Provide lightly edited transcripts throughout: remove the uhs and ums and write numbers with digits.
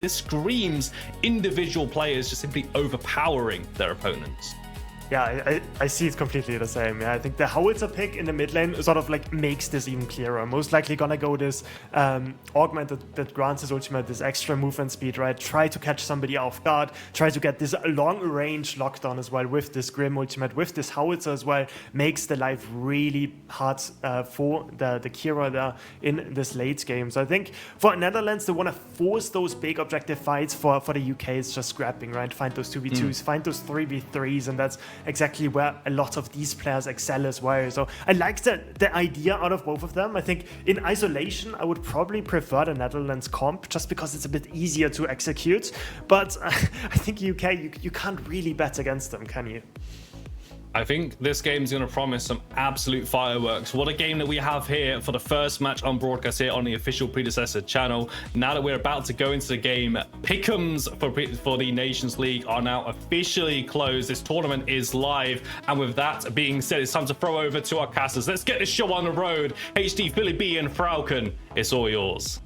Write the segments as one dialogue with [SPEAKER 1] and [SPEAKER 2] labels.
[SPEAKER 1] This screams individual players just simply overpowering their opponents.
[SPEAKER 2] Yeah, I see it completely the same. Yeah, I think the howitzer pick in the mid lane sort of like makes this even clearer. Most likely gonna go this augment that grants his ultimate this extra movement speed, right? Try to catch somebody off guard, try to get this long range lockdown as well with this Grim ultimate, with this howitzer as well, makes the life really hard for the Kira there in this late game. So I think for Netherlands, they want to force those big objective fights. For the UK, it's just scrapping, right? Find those 2v2s, find those 3v3s, and that's exactly where a lot of these players excel as well. So I like the idea out of both of them. I think in isolation, I would probably prefer the Netherlands comp just because it's a bit easier to execute. But I think UK, you can't really bet against them, can you?
[SPEAKER 1] I think this game's going to promise some absolute fireworks. What a game that we have here for the first match on broadcast here on the official Predecessor channel. Now that we're about to go into the game, pick'ems for the Nations League are now officially closed. This tournament is live. And with that being said, it's time to throw over to our casters. Let's get this show on the road. HD, Philly B, and Falcon, it's all yours.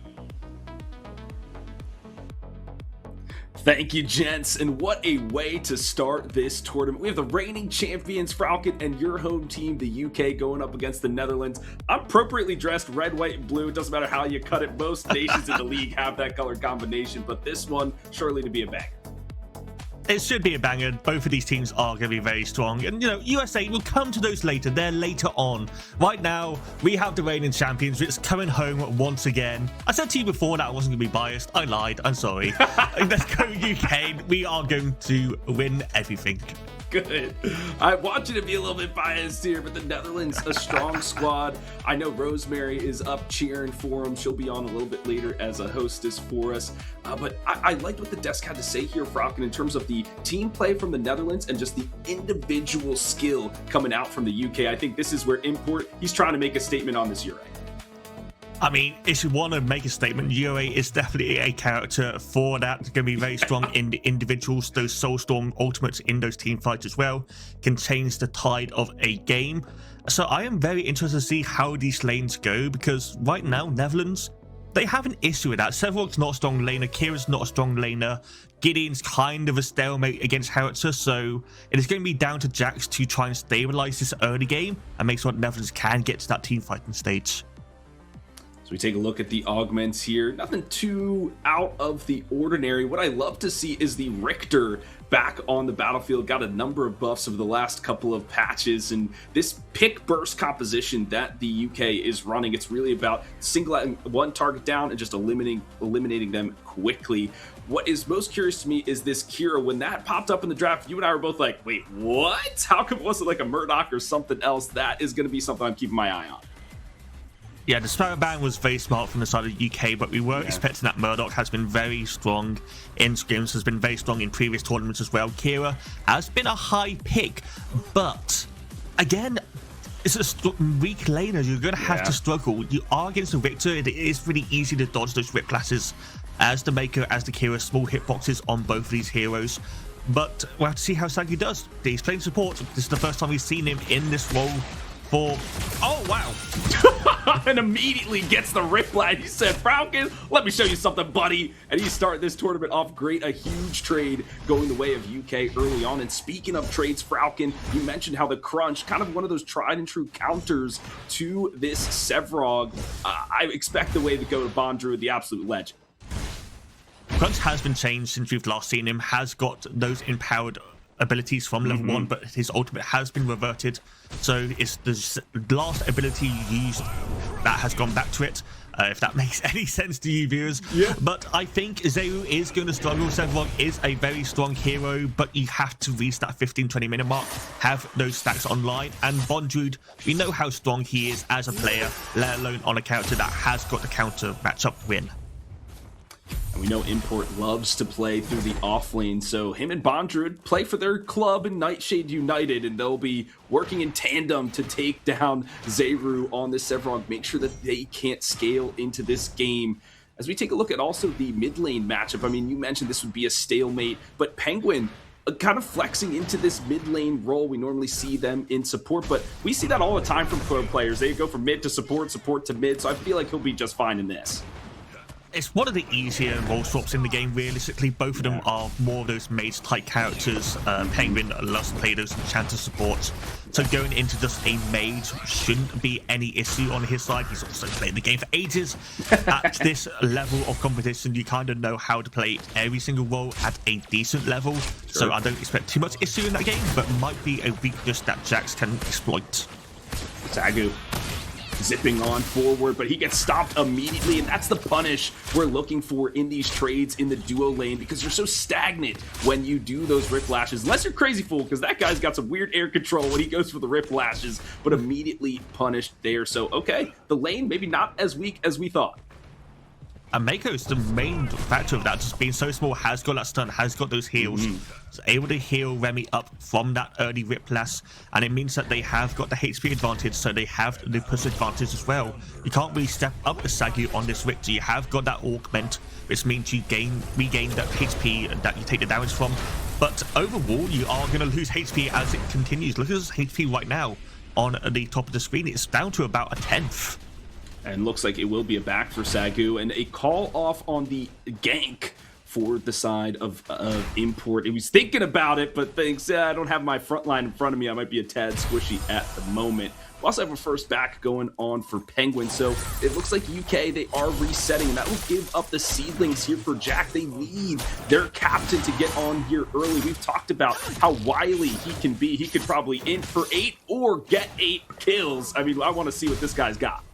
[SPEAKER 3] Thank you, gents, and what a way to start this tournament. We have the reigning champions, Falcon, and your home team, the UK, going up against the Netherlands. I'm appropriately dressed red, white, and blue. It doesn't matter how you cut it. Most nations in the league have that color combination, but this one, surely to be a banger.
[SPEAKER 4] It should be a banger. Both of these teams are going to be very strong. And, you know, USA, we'll come to those later. They're later on. Right now, we have the reigning champions. It's coming home once again. I said to you before that I wasn't going to be biased. I lied. I'm sorry. Let's go UK. We are going to win everything.
[SPEAKER 3] Good. I want you to be a little bit biased here, but the Netherlands, a strong squad. I know Rosemary is up cheering for them. She'll be on a little bit later as a hostess for us. But I liked what the desk had to say here, Falcon, in terms of the team play from the Netherlands and just the individual skill coming out from the UK. I think this is where Import, he's trying to make a statement on this Euro.
[SPEAKER 4] I mean, if you want to make a statement, Yue is definitely a character for that. It's going to be very strong in the individuals. Those Soulstorm ultimates in those team fights as well can change the tide of a game. So I am very interested to see how these lanes go, because right now, Netherlands, they have an issue with that. Severog's not a strong laner, Kira's not a strong laner, Gideon's kind of a stalemate against Howitzer, so it is going to be down to Jax to try and stabilize this early game and make sure that Netherlands can get to that team fighting stage.
[SPEAKER 3] So we take a look at the augments here. Nothing too out of the ordinary. What I love to see is the Richter back on the battlefield. Got a number of buffs over the last couple of patches, and this pick burst composition that the UK is running, it's really about singling one target down and just eliminating them quickly. What is most curious to me is this Kira. When that popped up in the draft, you and I were both like, wait, what? How come it wasn't like a Murdoch or something else? That is going to be something I'm keeping my eye on.
[SPEAKER 4] Yeah, the Sparrow ban was very smart from the side of the UK, but we were expecting that. Murdoch has been very strong in scrims, has been very strong in previous tournaments as well. Kira has been a high pick, but again, it's a weak laner. You're going to have to struggle. You are against the Richter. It is really easy to dodge those rip classes as the Maker, as the Kira, small hitboxes on both of these heroes. But we'll have to see how Sagi does. He's playing support. This is the first time we've seen him in this role for... Oh, wow.
[SPEAKER 3] And immediately gets the reply. He said, Falcon, let me show you something, buddy. And he's starting this tournament off great. A huge trade going the way of UK early on. And speaking of trades, Falcon, you mentioned how the Crunch, kind of one of those tried and true counters to this Sevrog. I expect the way to go to Bondrew, the absolute legend.
[SPEAKER 4] Crunch has been changed since we've last seen him, has got those empowered abilities from level 1, but his ultimate has been reverted, so it's the last ability used that has gone back to it, if that makes any sense to you viewers. But I think Zeru is going to struggle. Sevrog is a very strong hero, but you have to reach that 15-20 minute mark, have those stacks online, and Bondrewd, we know how strong he is as a player, let alone on a character that has got the counter matchup win.
[SPEAKER 3] And we know Import loves to play through the off lane, so him and Bondrewd play for their club in Nightshade United, and they'll be working in tandem to take down Zeru on this Sevrog, make sure that they can't scale into this game. As we take a look at also the mid lane matchup, I mean, you mentioned this would be a stalemate, but Penguin kind of flexing into this mid lane role. We normally see them in support, but we see that all the time from pro players. They go from mid to support, support to mid, so I feel like he'll be just fine in this.
[SPEAKER 4] It's one of the easier role swaps in the game, realistically. Both of them are more of those mage-type characters. Penguin loves to play those enchanter supports. So going into just a mage shouldn't be any issue on his side. He's also played the game for ages. At this level of competition, you kind of know how to play every single role at a decent level. So I don't expect too much issue in that game, but might be a weakness that Jax can exploit.
[SPEAKER 3] Sagu zipping on forward, but he gets stopped immediately, and that's the punish we're looking for in these trades in the duo lane, because you're so stagnant when you do those rip lashes, unless you're Crazy Fool, because that guy's got some weird air control when he goes for the rip lashes, but immediately punished there. So okay, the lane maybe not as weak as we thought.
[SPEAKER 4] And Mako is the main factor of that, just being so small, has got that stun, has got those heals. So able to heal Remy up from that early Whiplash, and it means that they have got the HP advantage, so they have the push advantage as well. You can't really step up the Sagu on this Richter. You have got that augment, which means you regain that HP that you take the damage from. But overall, you are going to lose HP as it continues. Look at this HP right now on the top of the screen. It's down to about a 10th.
[SPEAKER 3] And looks like it will be a back for Sagu, and a call off on the gank for the side of Import. He was thinking about it, but thinks, I don't have my front line in front of me. I might be a tad squishy at the moment. We also have a first back going on for Penguin, so it looks like UK, they are resetting, and that will give up the seedlings here for Jack. They need their captain to get on here early. We've talked about how wily he can be. He could probably int for 8 or get 8 kills. I mean, I want to see what this guy's got.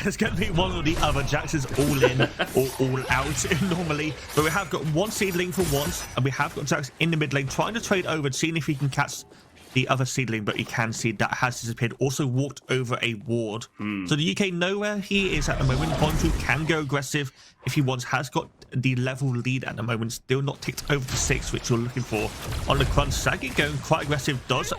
[SPEAKER 4] It's going to be one or the other. Jax is all in or all out normally. But we have got one seedling for once, and we have got Jax in the mid lane trying to trade over, seeing if he can catch the other seedling, but you can see that has disappeared. Also walked over a ward. So the UK know where he is at the moment. Bondru can go aggressive if he wants. Has got the level lead at the moment. Still not ticked over to 6, which you're looking for. On the crunch, Sagu going quite aggressive. Does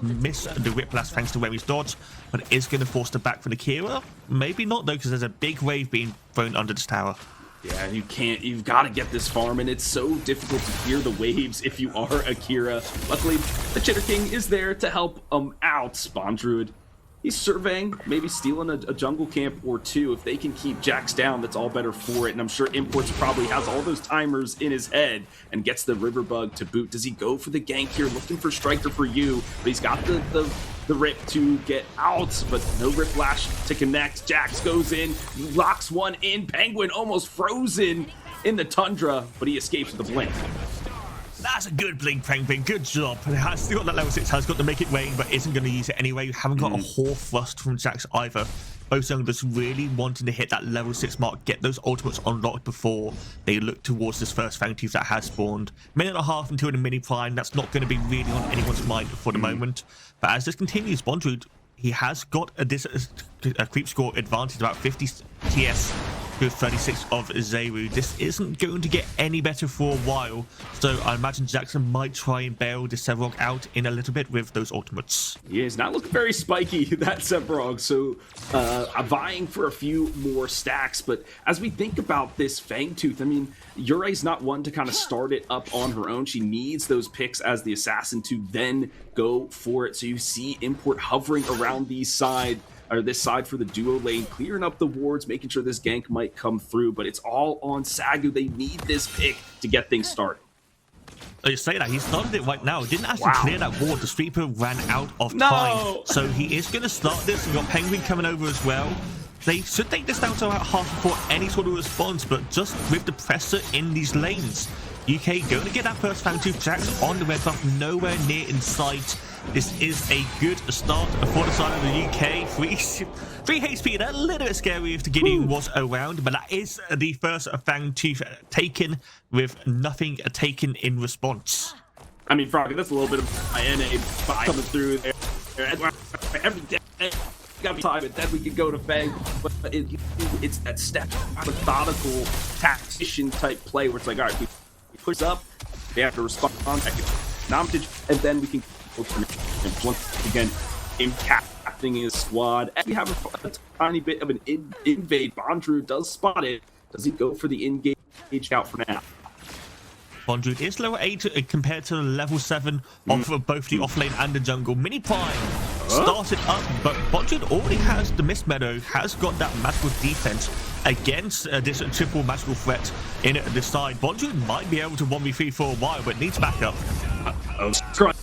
[SPEAKER 4] miss the Whiplash thanks to Remy's dodge, but is going to force the back for the Kira. Maybe not though, because there's a big wave being thrown under this tower.
[SPEAKER 3] Yeah, you've got to get this farm, and it's so difficult to clear the waves if you are Akira. Luckily, the Chitter King is there to help out. Spawn Druid, he's surveying, maybe stealing a jungle camp or 2. If they can keep Jax down, that's all better for it. And I'm sure Imports probably has all those timers in his head and gets the River Bug to boot. Does he go for the gank here? Looking for Striker for you, but he's got the rip to get out, but no Riplash to connect. Jax goes in, locks one in. Penguin almost frozen in the tundra, but he escapes with the blink.
[SPEAKER 4] That's a good blink, Penguin. Good job. It has still got that level 6, has got to make it rain, but isn't going to use it anyway. You haven't got a whole thrust from Jax either. Both junglers really wanting to hit that level 6 mark, get those ultimates unlocked before they look towards this first Fangtooth that has spawned. Minute and a half until the mini prime. That's not going to be really on anyone's mind for the moment. But as this continues, Bondru, he has got a creep score advantage, about 50 TS to 36 of Zeru. This isn't going to get any better for a while, so I imagine Jackson might try and bail the Sevarog out in a little bit with those ultimates.
[SPEAKER 3] Yeah, he's not looking very spiky, that Sevarog, so vying for a few more stacks. But as we think about this Fangtooth, I mean, Yurai's not one to kind of start it up on her own. She needs those picks as the assassin to then go for it. So you see Import hovering around these side, or this side for the duo lane, clearing up the wards, making sure this gank might come through, but it's all on Sagu. They need this pick to get things started.
[SPEAKER 4] You say that, he started it right now. Didn't actually clear that ward. The sweeper ran out of time. So he is going to start this. We've got Penguin coming over as well. They should take this down to about half before any sort of response, but just with the pressure in these lanes, UK going to get that first Fangtooth. Jax on the red buff, nowhere near in sight. This is a good start for the side of the UK. 3 HP, a little bit scary if the Gideon was around, but that is the first Fangtooth taken with nothing taken in response.
[SPEAKER 3] I mean, Froggy, that's a little bit of my NA coming through there. Every day, got time, and then we can go to Fang. But it's that step, methodical, tactician type play where it's like, all right, we push up, they have to respond, and then we can once again impacting his squad. And we have a tiny bit of an invade. Bondru does spot it. Does he go for the engage out for now?
[SPEAKER 4] Bondru is level 8 compared to level 7 of both the offlane and the jungle. Mini Prime started up, but Bondru already has the Mist Meadow, has got that magical defense, against this triple magical threat in this side. Bondrewd might be able to 1v3 for a while, but needs backup.
[SPEAKER 3] Crunch.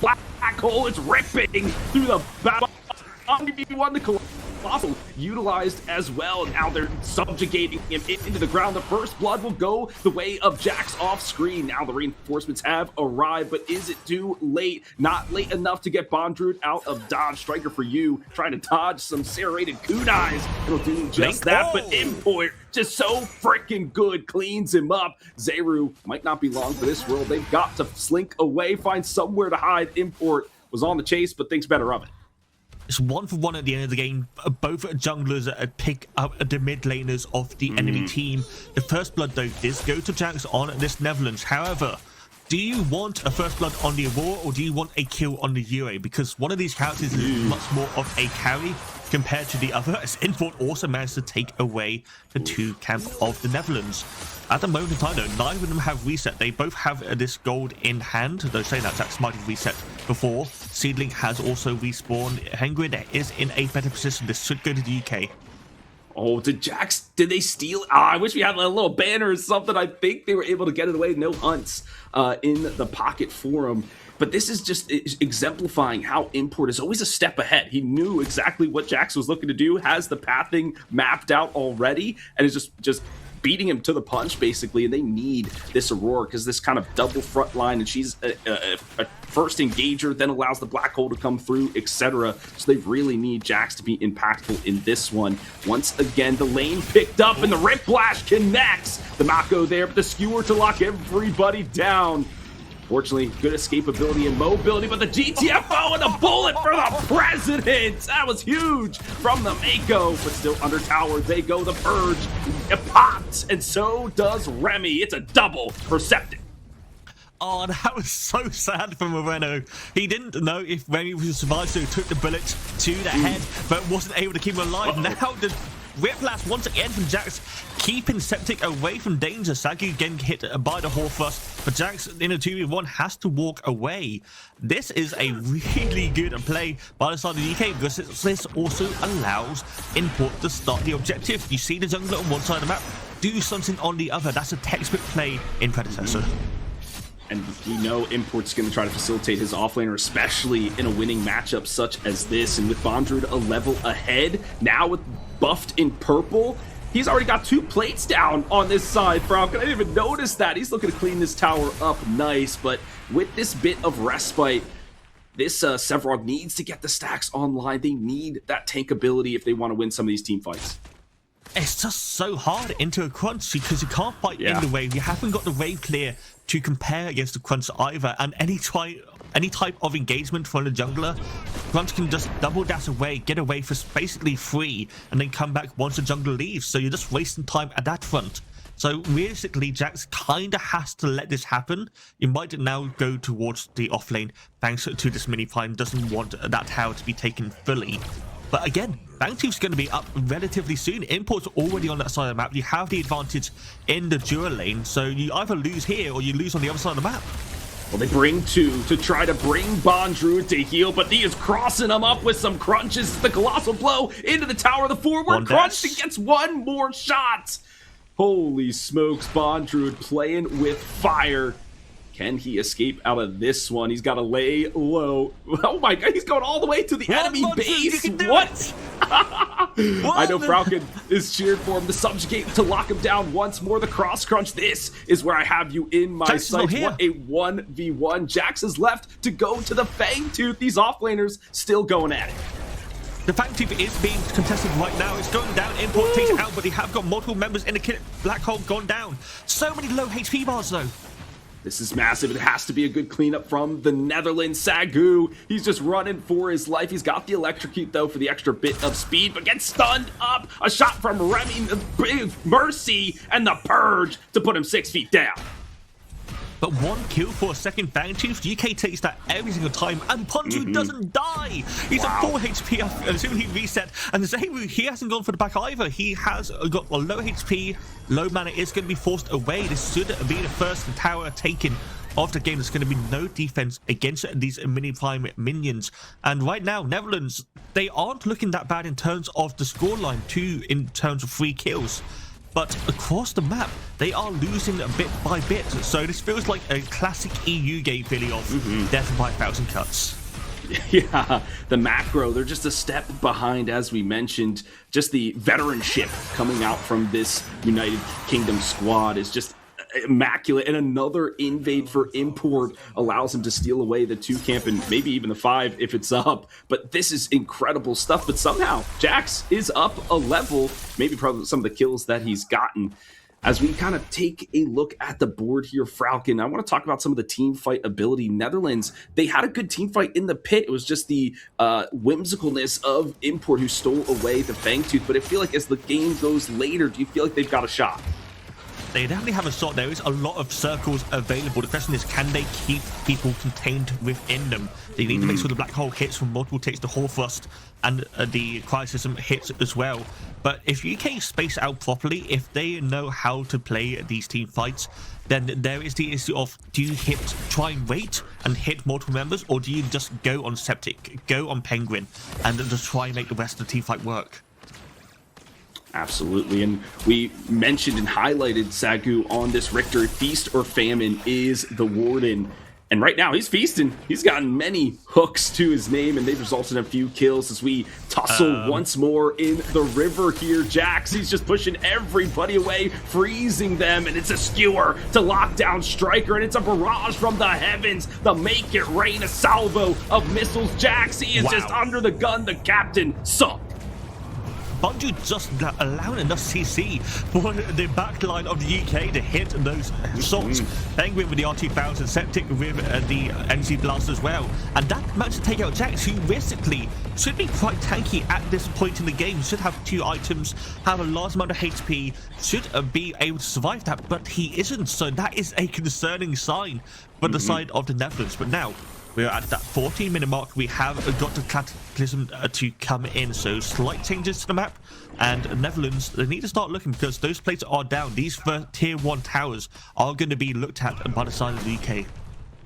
[SPEAKER 3] Black hole is ripping through the battle. On the Colossal utilized as well. Now they're subjugating him into the ground. The first blood will go the way of Jax off screen. Now the reinforcements have arrived, but is it too late? Not late enough to get Bondrewd out of dodge. Striker for you, trying to dodge some serrated kunais. It'll do just that, but Import just so freaking good, cleans him up. Zeru might not be long for this world. They've got to slink away, find somewhere to hide. Import was on the chase, but thinks better of it.
[SPEAKER 4] It's 1-for-1 at the end of the game. Both junglers pick up the mid laners of the enemy team. The first blood, though, does go to Jax on this Netherlands. However, do you want a first blood on the Aurora or do you want a kill on the Yue? Because one of these characters is much more of a carry compared to the other, as Import also managed to take away the 2 camp of the Netherlands. At the moment in time, though, neither of them have reset. They both have this gold in hand, though saying that Jax might have reset before. Seedling has also respawned. Hengrid is in a better position. This should go to the UK.
[SPEAKER 3] Oh, did they steal? I wish we had a little banner or something. I think they were able to get it away. No hunts in the pocket for him. But this is just exemplifying how Import is always a step ahead. He knew exactly what Jax was looking to do, has the pathing mapped out already, and is just beating him to the punch, basically. And they need this Aurora because this kind of double front line, and she's a first engager, then allows the black hole to come through, etc. So they really need Jax to be impactful in this one. Once again, the lane picked up and the Rip Blast connects. The Mako there, but the skewer to lock everybody down. Fortunately, good escapability and mobility, but the GTFO and the bullet for the president! That was huge from the Mako, but still under tower. They go the Purge. It popped, and so does Remy. It's a double for Septic.
[SPEAKER 4] Oh, that was so sad for Moreno. He didn't know if Remy was survive, so he took the bullet to the head, but wasn't able to keep him alive. Now the Whiplash once again from Jax, keeping Septic away from danger. Sagu getting hit by the Horfrust, but Jax in a 2v1 has to walk away. This is a really good play by the side of the UK because this also allows Import to start the objective. You see the jungler on one side of the map, do something on the other. That's a textbook play in Predecessor.
[SPEAKER 3] And we know Import's going to try to facilitate his offlaner, especially in a winning matchup such as this. And with Bondrewd a level ahead, now with buffed in purple, he's already got 2 plates down on this side. Falcon, I didn't even notice that. He's looking to clean this tower up nice. But with this bit of respite, this Sevarog needs to get the stacks online. They need that tank ability if they want to win some of these team fights.
[SPEAKER 4] It's just so hard into a crunch because you can't fight in the wave. You haven't got the wave clear to compare against the crunch either. And any type of engagement from the jungler, crunch can just double dash away, get away for basically free, and then come back once the jungler leaves. So you're just wasting time at that front. So realistically, Jax kind of has to let this happen. You might now go towards the off lane thanks to this mini find. Doesn't want that tower to be taken fully. But again, Bangtooth's going to be up relatively soon. Import's already on that side of the map. You have the advantage in the dual lane, so you either lose here or you lose on the other side of the map.
[SPEAKER 3] Well, they bring 2 to try to bring Bondrewd to heal, but he is crossing them up with some crunches. The colossal blow into the tower. The forward crunch and gets 1 more shot. Holy smokes, Bondrewd playing with fire. Can he escape out of this one? He's got to lay low. Oh my god, he's going all the way to the enemy base. What? I know Falcon is cheered for him to subjugate, to lock him down once more. The cross crunch. This is where I have you in my sights. What a 1v1. Jax is left to go to the Fangtooth. These offlaners still going at it.
[SPEAKER 4] The Fangtooth is being contested right now. It's going down. Import takes it out, but they have got multiple members in the kit. Black hole gone down. So many low HP bars though.
[SPEAKER 3] This is massive. It has to be a good cleanup from the Netherlands. Sagu, he's just running for his life. He's got the electrocute, though, for the extra bit of speed, but gets stunned up. A shot from Remy, Mercy, and the Purge to put him 6 feet down.
[SPEAKER 4] but 1 kill for a second Fangtooth. UK takes that every single time, and Bonju doesn't die. He's at 4 HP, I'm assuming he reset, and Zeru, he hasn't gone for the back either. He has got a low HP, low mana, is going to be forced away. This should be the first tower taken of the game. There's going to be no defense against these mini prime minions, and right now Netherlands, they aren't looking that bad in terms of the scoreline too, in terms of 3 kills, but across the map they are losing bit by bit. So this feels like a classic EU game really of death by 1,000 cuts.
[SPEAKER 3] Yeah, the macro, they're just a step behind, as we mentioned. Just the veteranship coming out from this United Kingdom squad is just immaculate, and another invade for Import allows him to steal away the 2 camp and maybe even the 5 if it's up. But this is incredible stuff. But somehow Jax is up a level, maybe probably some of the kills that he's gotten. As we kind of take a look at the board here, Falcon, I want to talk about some of the team fight ability. Netherlands, they had a good team fight in the pit. It was just the whimsicalness of Import who stole away the Fangtooth. But I feel like as the game goes later, do you feel like they've got a shot?
[SPEAKER 4] They definitely have a shot. There is a lot of circles available. The question is, can they keep people contained within them? They need to make sure the black hole hits from multiple ticks, the Hall Thrust, and the Cryocism hits as well. But if UK space out properly, if they know how to play these team fights, then there is the issue of, do you try and wait and hit multiple members, or do you just go on Septic, go on Penguin, and just try and make the rest of the team fight work?
[SPEAKER 3] Absolutely, and we mentioned and highlighted Sagu on this Richter. Feast or famine is the Warden, and right now he's feasting. He's gotten many hooks to his name, and they've resulted in a few kills as we tussle once more in the river here. Jax, he's just pushing everybody away, freezing them, and it's a skewer to lock down Striker, and it's a barrage from the heavens to make it rain, a salvo of missiles. Jax, he is just under the gun. The captain sunk.
[SPEAKER 4] Bonju just allowing enough CC for the backline of the UK to hit those shots. Penguin with the R2000, Septic with the NC Blast as well. And that managed to take out Jax, who realistically should be quite tanky at this point in the game. Should have 2 items, have a large amount of HP, should be able to survive that, but he isn't. So that is a concerning sign for the side of the Netherlands. But now, we're at that 14-minute mark. We have got the Cataclysm to come in, so slight changes to the map. And Netherlands, they need to start looking, because those plates are down. These tier 1 towers are going to be looked at by the side of the UK.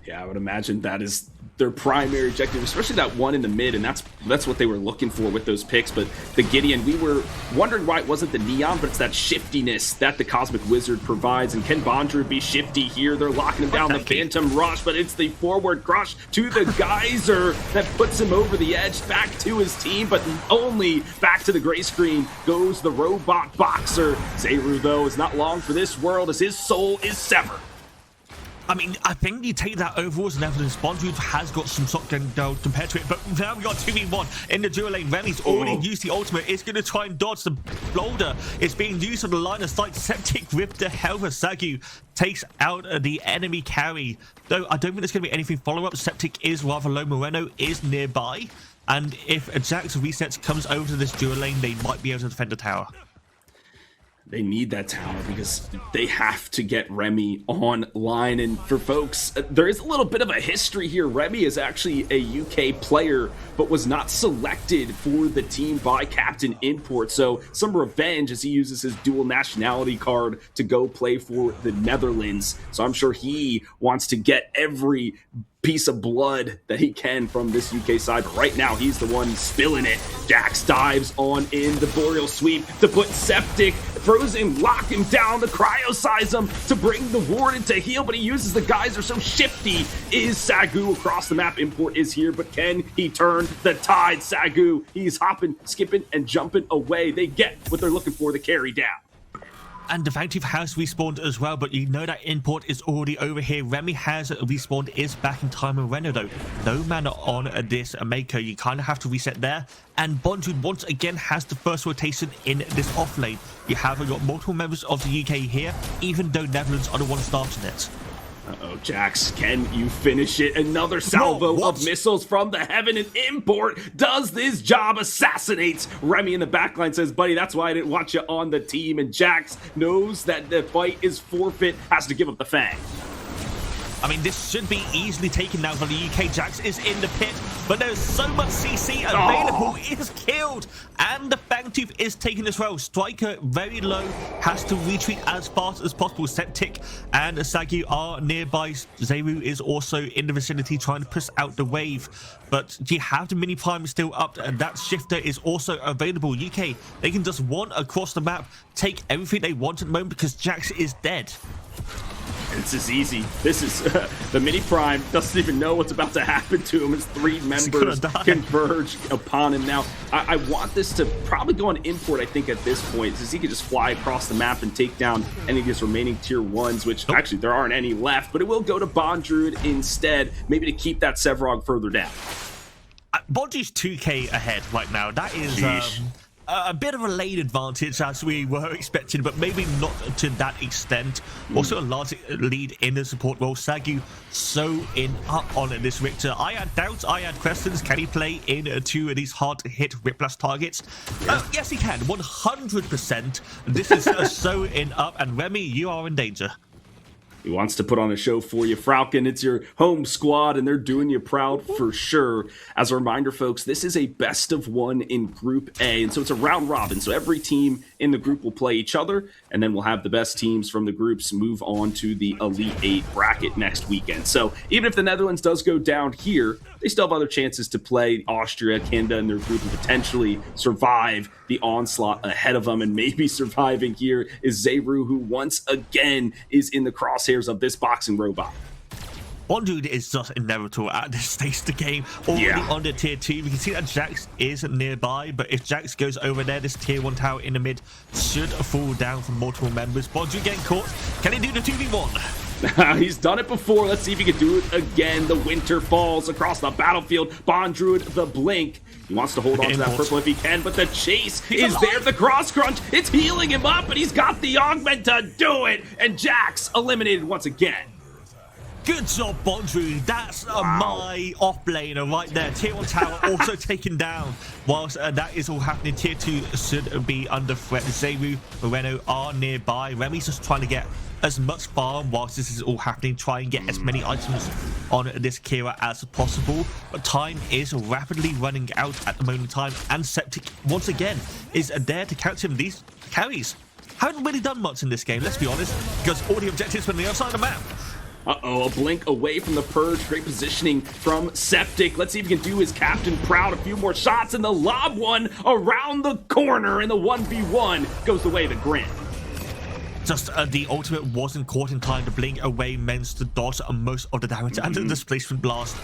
[SPEAKER 3] Yeah, I would imagine that is their primary objective, especially that one in the mid, and that's what they were looking for with those picks. But the Gideon, we were wondering why it wasn't the Neon, but it's that shiftiness that the Cosmic Wizard provides. And can Bondru be shifty here? They're locking him down, the Phantom Rush, but it's the forward crush to the Geyser that puts him over the edge, back to his team, but only back to the gray screen goes the Robot Boxer. Zeru, though, is not long for this world as his soul is severed.
[SPEAKER 4] I mean, I think you take that overall as Netherlands. Bonju has got some shotgun down compared to it, but now we got 2v1 in the dual lane. Remy's already used the ultimate. It's going to try and dodge the boulder. It's being used on the line of sight. Septic with the Helver. Sagu takes out the enemy carry. Though I don't think there's going to be anything follow-up. Septic is rather low. Moreno is nearby. And if Jax resets comes over to this dual lane, they might be able to defend the tower.
[SPEAKER 3] They need that tower because they have to get Remy online. And for folks, there is a little bit of a history here. Remy is actually a UK player, but was not selected for the team by Captain Import. So some revenge as he uses his dual nationality card to go play for the Netherlands. So I'm sure he wants to get every piece of blood that he can from this UK side. But right now, he's the one spilling it. Jax dives on in the Boreal Sweep to put Septic, Frozen, lock him down, the Cryosize him to bring the Warden to heal, but he uses the Geyser, so shifty is Sagu across the map. Import is here, but can he turn the tide? Sagu, he's hopping, skipping, and jumping away. They get what they're looking for, the carry down.
[SPEAKER 4] And the Fangtooth has respawned as well, but you know that Import is already over here. Remy has respawned, is back in time. Moreno, though, no mana on this Mako. You kind of have to reset there. And Bonju once again has the first rotation in this off lane. You have got multiple members of the UK here, even though Netherlands are the ones starting it.
[SPEAKER 3] Uh-oh, Jax, can you finish it? Another salvo of missiles from the heaven, and Import does this job, assassinates Remy in the backline, says, buddy, that's why I didn't want you on the team. And Jax knows that the fight is forfeit, has to give up the Fang.
[SPEAKER 4] I mean, this should be easily taken now by the UK. Jax is in the pit, but there's so much CC available. It is killed, and the Fangtooth is taking as well. Striker very low, has to retreat as fast as possible. Septic and Sagu are nearby. Zeru is also in the vicinity trying to push out the wave, but you have the mini prime still up, and that shifter is also available. UK, they can just one across the map, take everything they want at the moment because Jax is dead.
[SPEAKER 3] This is easy. This is the mini prime doesn't even know what's about to happen to him as 3 members converge upon him. Now, I want this to probably go on import, I think, at this point, since he can just fly across the map and take down any of his remaining tier 1s, which actually there aren't any left, but it will go to Bondrewd instead, maybe to keep that Sevarog further down.
[SPEAKER 4] Bondrewd's 2k ahead right now. That is a bit of a late advantage as we were expecting, but maybe not to that extent. Also a large lead in the support role. Sagu so up on this Richter. I had doubts, I had questions. Can he play in 2 of these hard to hit Whiplash targets? Yes, he can, 100%. This is so up, and Remy, you are in danger.
[SPEAKER 3] He wants to put on a show for you, Falcon. It's your home squad, and they're doing you proud for sure. As a reminder, folks, this is a best of 1 in Group A, and so it's a round robin. So every team in the group will play each other, and then we'll have the best teams from the groups move on to the Elite 8 bracket next weekend. So even if the Netherlands does go down here, they still have other chances to play Austria, Canada in their group and potentially survive the onslaught ahead of them. And maybe surviving here is Zeru, who once again is in the crosshairs of this boxing robot.
[SPEAKER 4] Bondrewd is just inevitable at this stage of the game. Already under tier 2. We can see that Jax is nearby, but if Jax goes over there, this tier 1 tower in the mid should fall down from multiple members. Bondrewd getting caught. Can he do the 2v1?
[SPEAKER 3] He's done it before. Let's see if he can do it again. The winter falls across the battlefield. Bondrewd, the blink. He wants to hold on to that purple if he can, but the chase is there. The cross crunch, it's healing him up, and he's got the augment to do it. And Jax eliminated once again.
[SPEAKER 4] Good job, Bondrewd. That's my off-laner right there. Tier 1 tower also taken down. Whilst that is all happening, Tier 2 should be under threat. Zeru, Moreno are nearby. Remy's just trying to get as much farm whilst this is all happening. Try and get as many items on this Kira as possible. But time is rapidly running out at the moment in time. And Septic, once again, is there to catch him. These carries haven't really done much in this game, let's be honest, because all the objectives were on the other side of the map.
[SPEAKER 3] A blink away from the Purge. Great positioning from Septic. Let's see if he can do his captain proud. A few more shots, and the lob one around the corner, and the 1v1 goes the way of the Grin.
[SPEAKER 4] Just the ultimate wasn't caught in time. The blink away managed to dodge most of the damage and the displacement blast.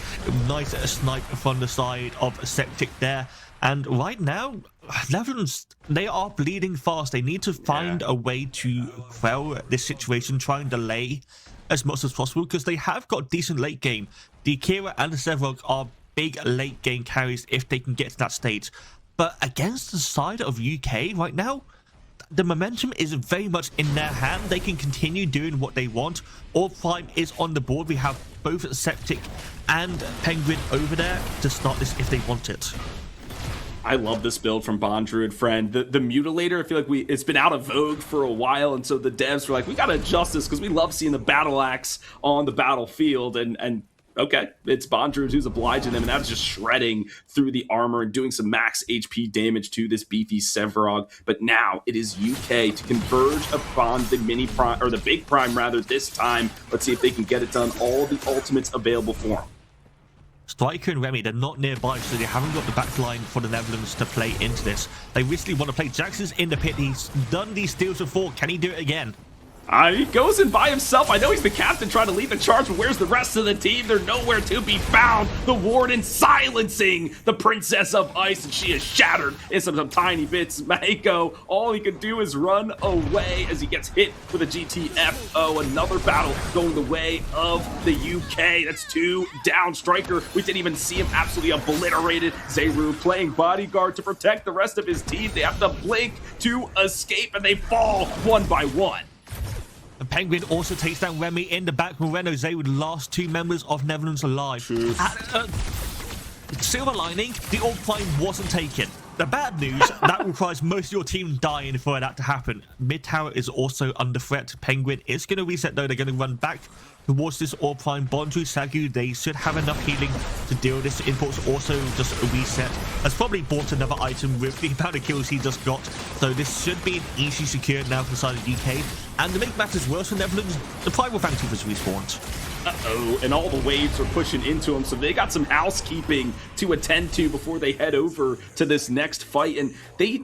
[SPEAKER 4] Nice snipe from the side of Septic there. And right now, Netherlands, they are bleeding fast. They need to find a way to quell this situation, try and delay as much as possible, because they have got decent late game. The Kira and the Sevarog are big late game carries if they can get to that stage. But against the side of UK right now, the momentum is very much in their hand. They can continue doing what they want. All Prime is on the board. We have both Septic and Penguin over there to start this if they want it.
[SPEAKER 3] I love this build from Bondrewd, friend. The Mutilator, I feel like it's been out of vogue for a while, and so the devs were like, we gotta adjust this because we love seeing the battle axe on the battlefield, and okay, it's Bondrewd who's obliging them, and that's just shredding through the armor and doing some max HP damage to this beefy Sevarog. But now it is UK to converge upon the mini prime, or the big prime rather, this time. Let's see if they can get it done. All the ultimates available for them.
[SPEAKER 4] Striker and Remy, they're not nearby, so they haven't got the backline for the Netherlands to play into this. They recently want to play. Jackson's in the pit. He's done these steals before. Can he do it again?
[SPEAKER 3] He goes in by himself. I know he's the captain trying to lead the charge, but where's the rest of the team? They're nowhere to be found. The Warden silencing the Princess of Ice, and she is shattered in some tiny bits. Maheko, all he can do is run away as he gets hit with a GTFO. Another battle going the way of the UK. That's 2 down. Striker, we didn't even see him absolutely obliterated. Zeru playing bodyguard to protect the rest of his team. They have to blink to escape, and they fall 1 by 1.
[SPEAKER 4] The Penguin also takes down Remy in the back. Moreno, Zeru, the last 2 members of Netherlands alive. Silver lining, the All Prime wasn't taken. The bad news, that requires most of your team dying for that to happen. Mid tower is also under threat. Penguin is going to reset though. They're going to run back towards this All Prime. Bondru, Sagu, they should have enough healing to deal with this. Import's also just a reset. Has probably bought another item with the amount of kills he just got. So this should be an easy secure now for the side of UK. And to make matters worse for Netherlands, the Primal Fang Troopers respawned.
[SPEAKER 3] Uh-oh, and all the waves are pushing into him, so they got some housekeeping to attend to before they head over to this next fight, and they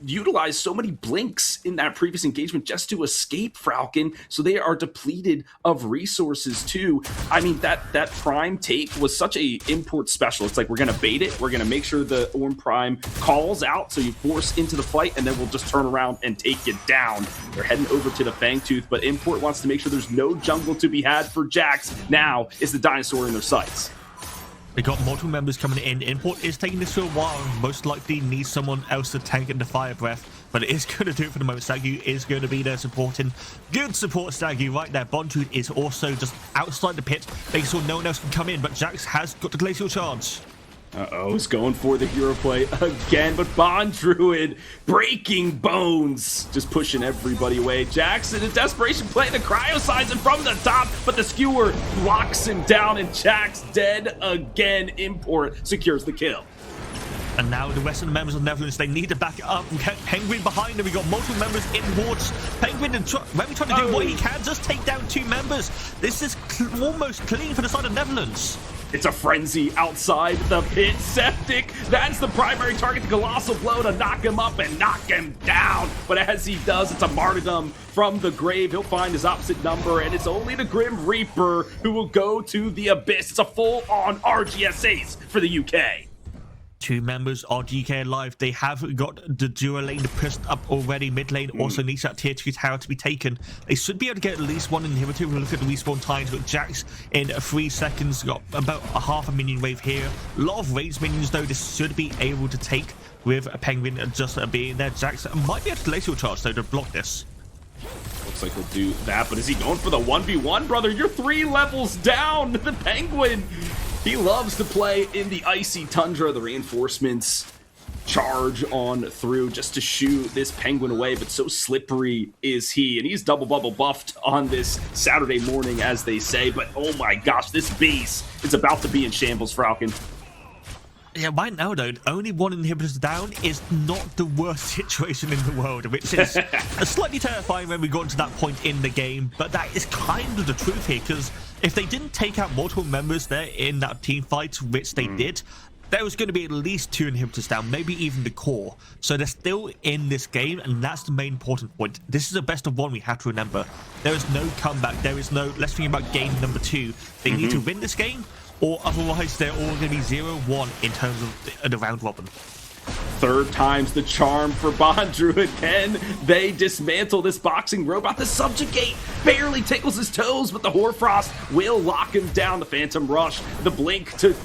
[SPEAKER 3] utilized so many blinks in that previous engagement just to escape Falcon, so they are depleted of resources too. I mean, that Prime take was such a Import special. It's like, we're gonna bait it, we're gonna make sure the Ornn Prime calls out so you force into the fight, and then we'll just turn around and take you down. They're heading over to the Fangtooth, but Import wants to make sure there's no jungle to be had for Jax. Now is the dinosaur in their sights.
[SPEAKER 4] They got multiple members coming in. Import is taking this for a while. Most likely needs someone else to tank into Fire Breath, but it is going to do it for the moment. Sagu is going to be there supporting. Good support, Sagu, right there. Bondru is also just outside the pit, making sure no one else can come in, but Jax has got the Glacial Charge.
[SPEAKER 3] Uh-oh, he's going for the hero play again, but Bond Druid breaking bones, just pushing everybody away. Jackson in desperation playing the cryo signs and from the top, but the skewer locks him down and Jax dead again. Import secures the kill.
[SPEAKER 4] And now the rest of the members of the Netherlands, they need to back it up. We got Penguin behind them. We got multiple members in wards. Penguin and Remy trying to do what he can, just take down 2 members. This is almost clean for the side of Netherlands.
[SPEAKER 3] It's a frenzy outside the pit. Septic, that's the primary target. The Colossal Blow to knock him up and knock him down. But as he does, it's a martyrdom from the grave. He'll find his opposite number, and it's only the Grim Reaper who will go to the abyss. It's a full-on RGS for the UK.
[SPEAKER 4] 2 members of GK alive. They have got the dual lane pushed up already. Mid lane also needs that tier 2 tower to be taken. They should be able to get at least 1 inhibitor. We'll look at the respawn times, but Jax in 3 seconds got about a half a minion wave here. A lot of ranged minions though. This should be able to take with a Penguin just being there. Jax might be able to glacial charge though to block this.
[SPEAKER 3] Looks like he'll do that, but is he going for the 1v1, brother? You're 3 levels down. The Penguin, he loves to play in the icy tundra. The reinforcements charge on through just to shoo this Penguin away, but so slippery is he, and he's double bubble buffed on this Saturday morning, as they say. But oh my gosh, this base is about to be in shambles, Falcon.
[SPEAKER 4] Yeah, right now though, only 1 inhibitor down is not the worst situation in the world, which is slightly terrifying when we got to that point in the game, but that is kind of the truth here, because if they didn't take out multiple members there in that team fight, which they did, there was going to be at least 2 inhibitors down, maybe even the core. So they're still in this game, and that's the main important point. This is a best of 1, we have to remember. There is no comeback, there is no, let's think about game number 2. They need to win this game, or otherwise they're all going to be 0-1 in terms of the round robin.
[SPEAKER 3] 3rd time's the charm for Bond Druid. Can they dismantle this boxing robot? The Subjugate barely tickles his toes, but the Hoarfrost will lock him down. The Phantom Rush, the Blink to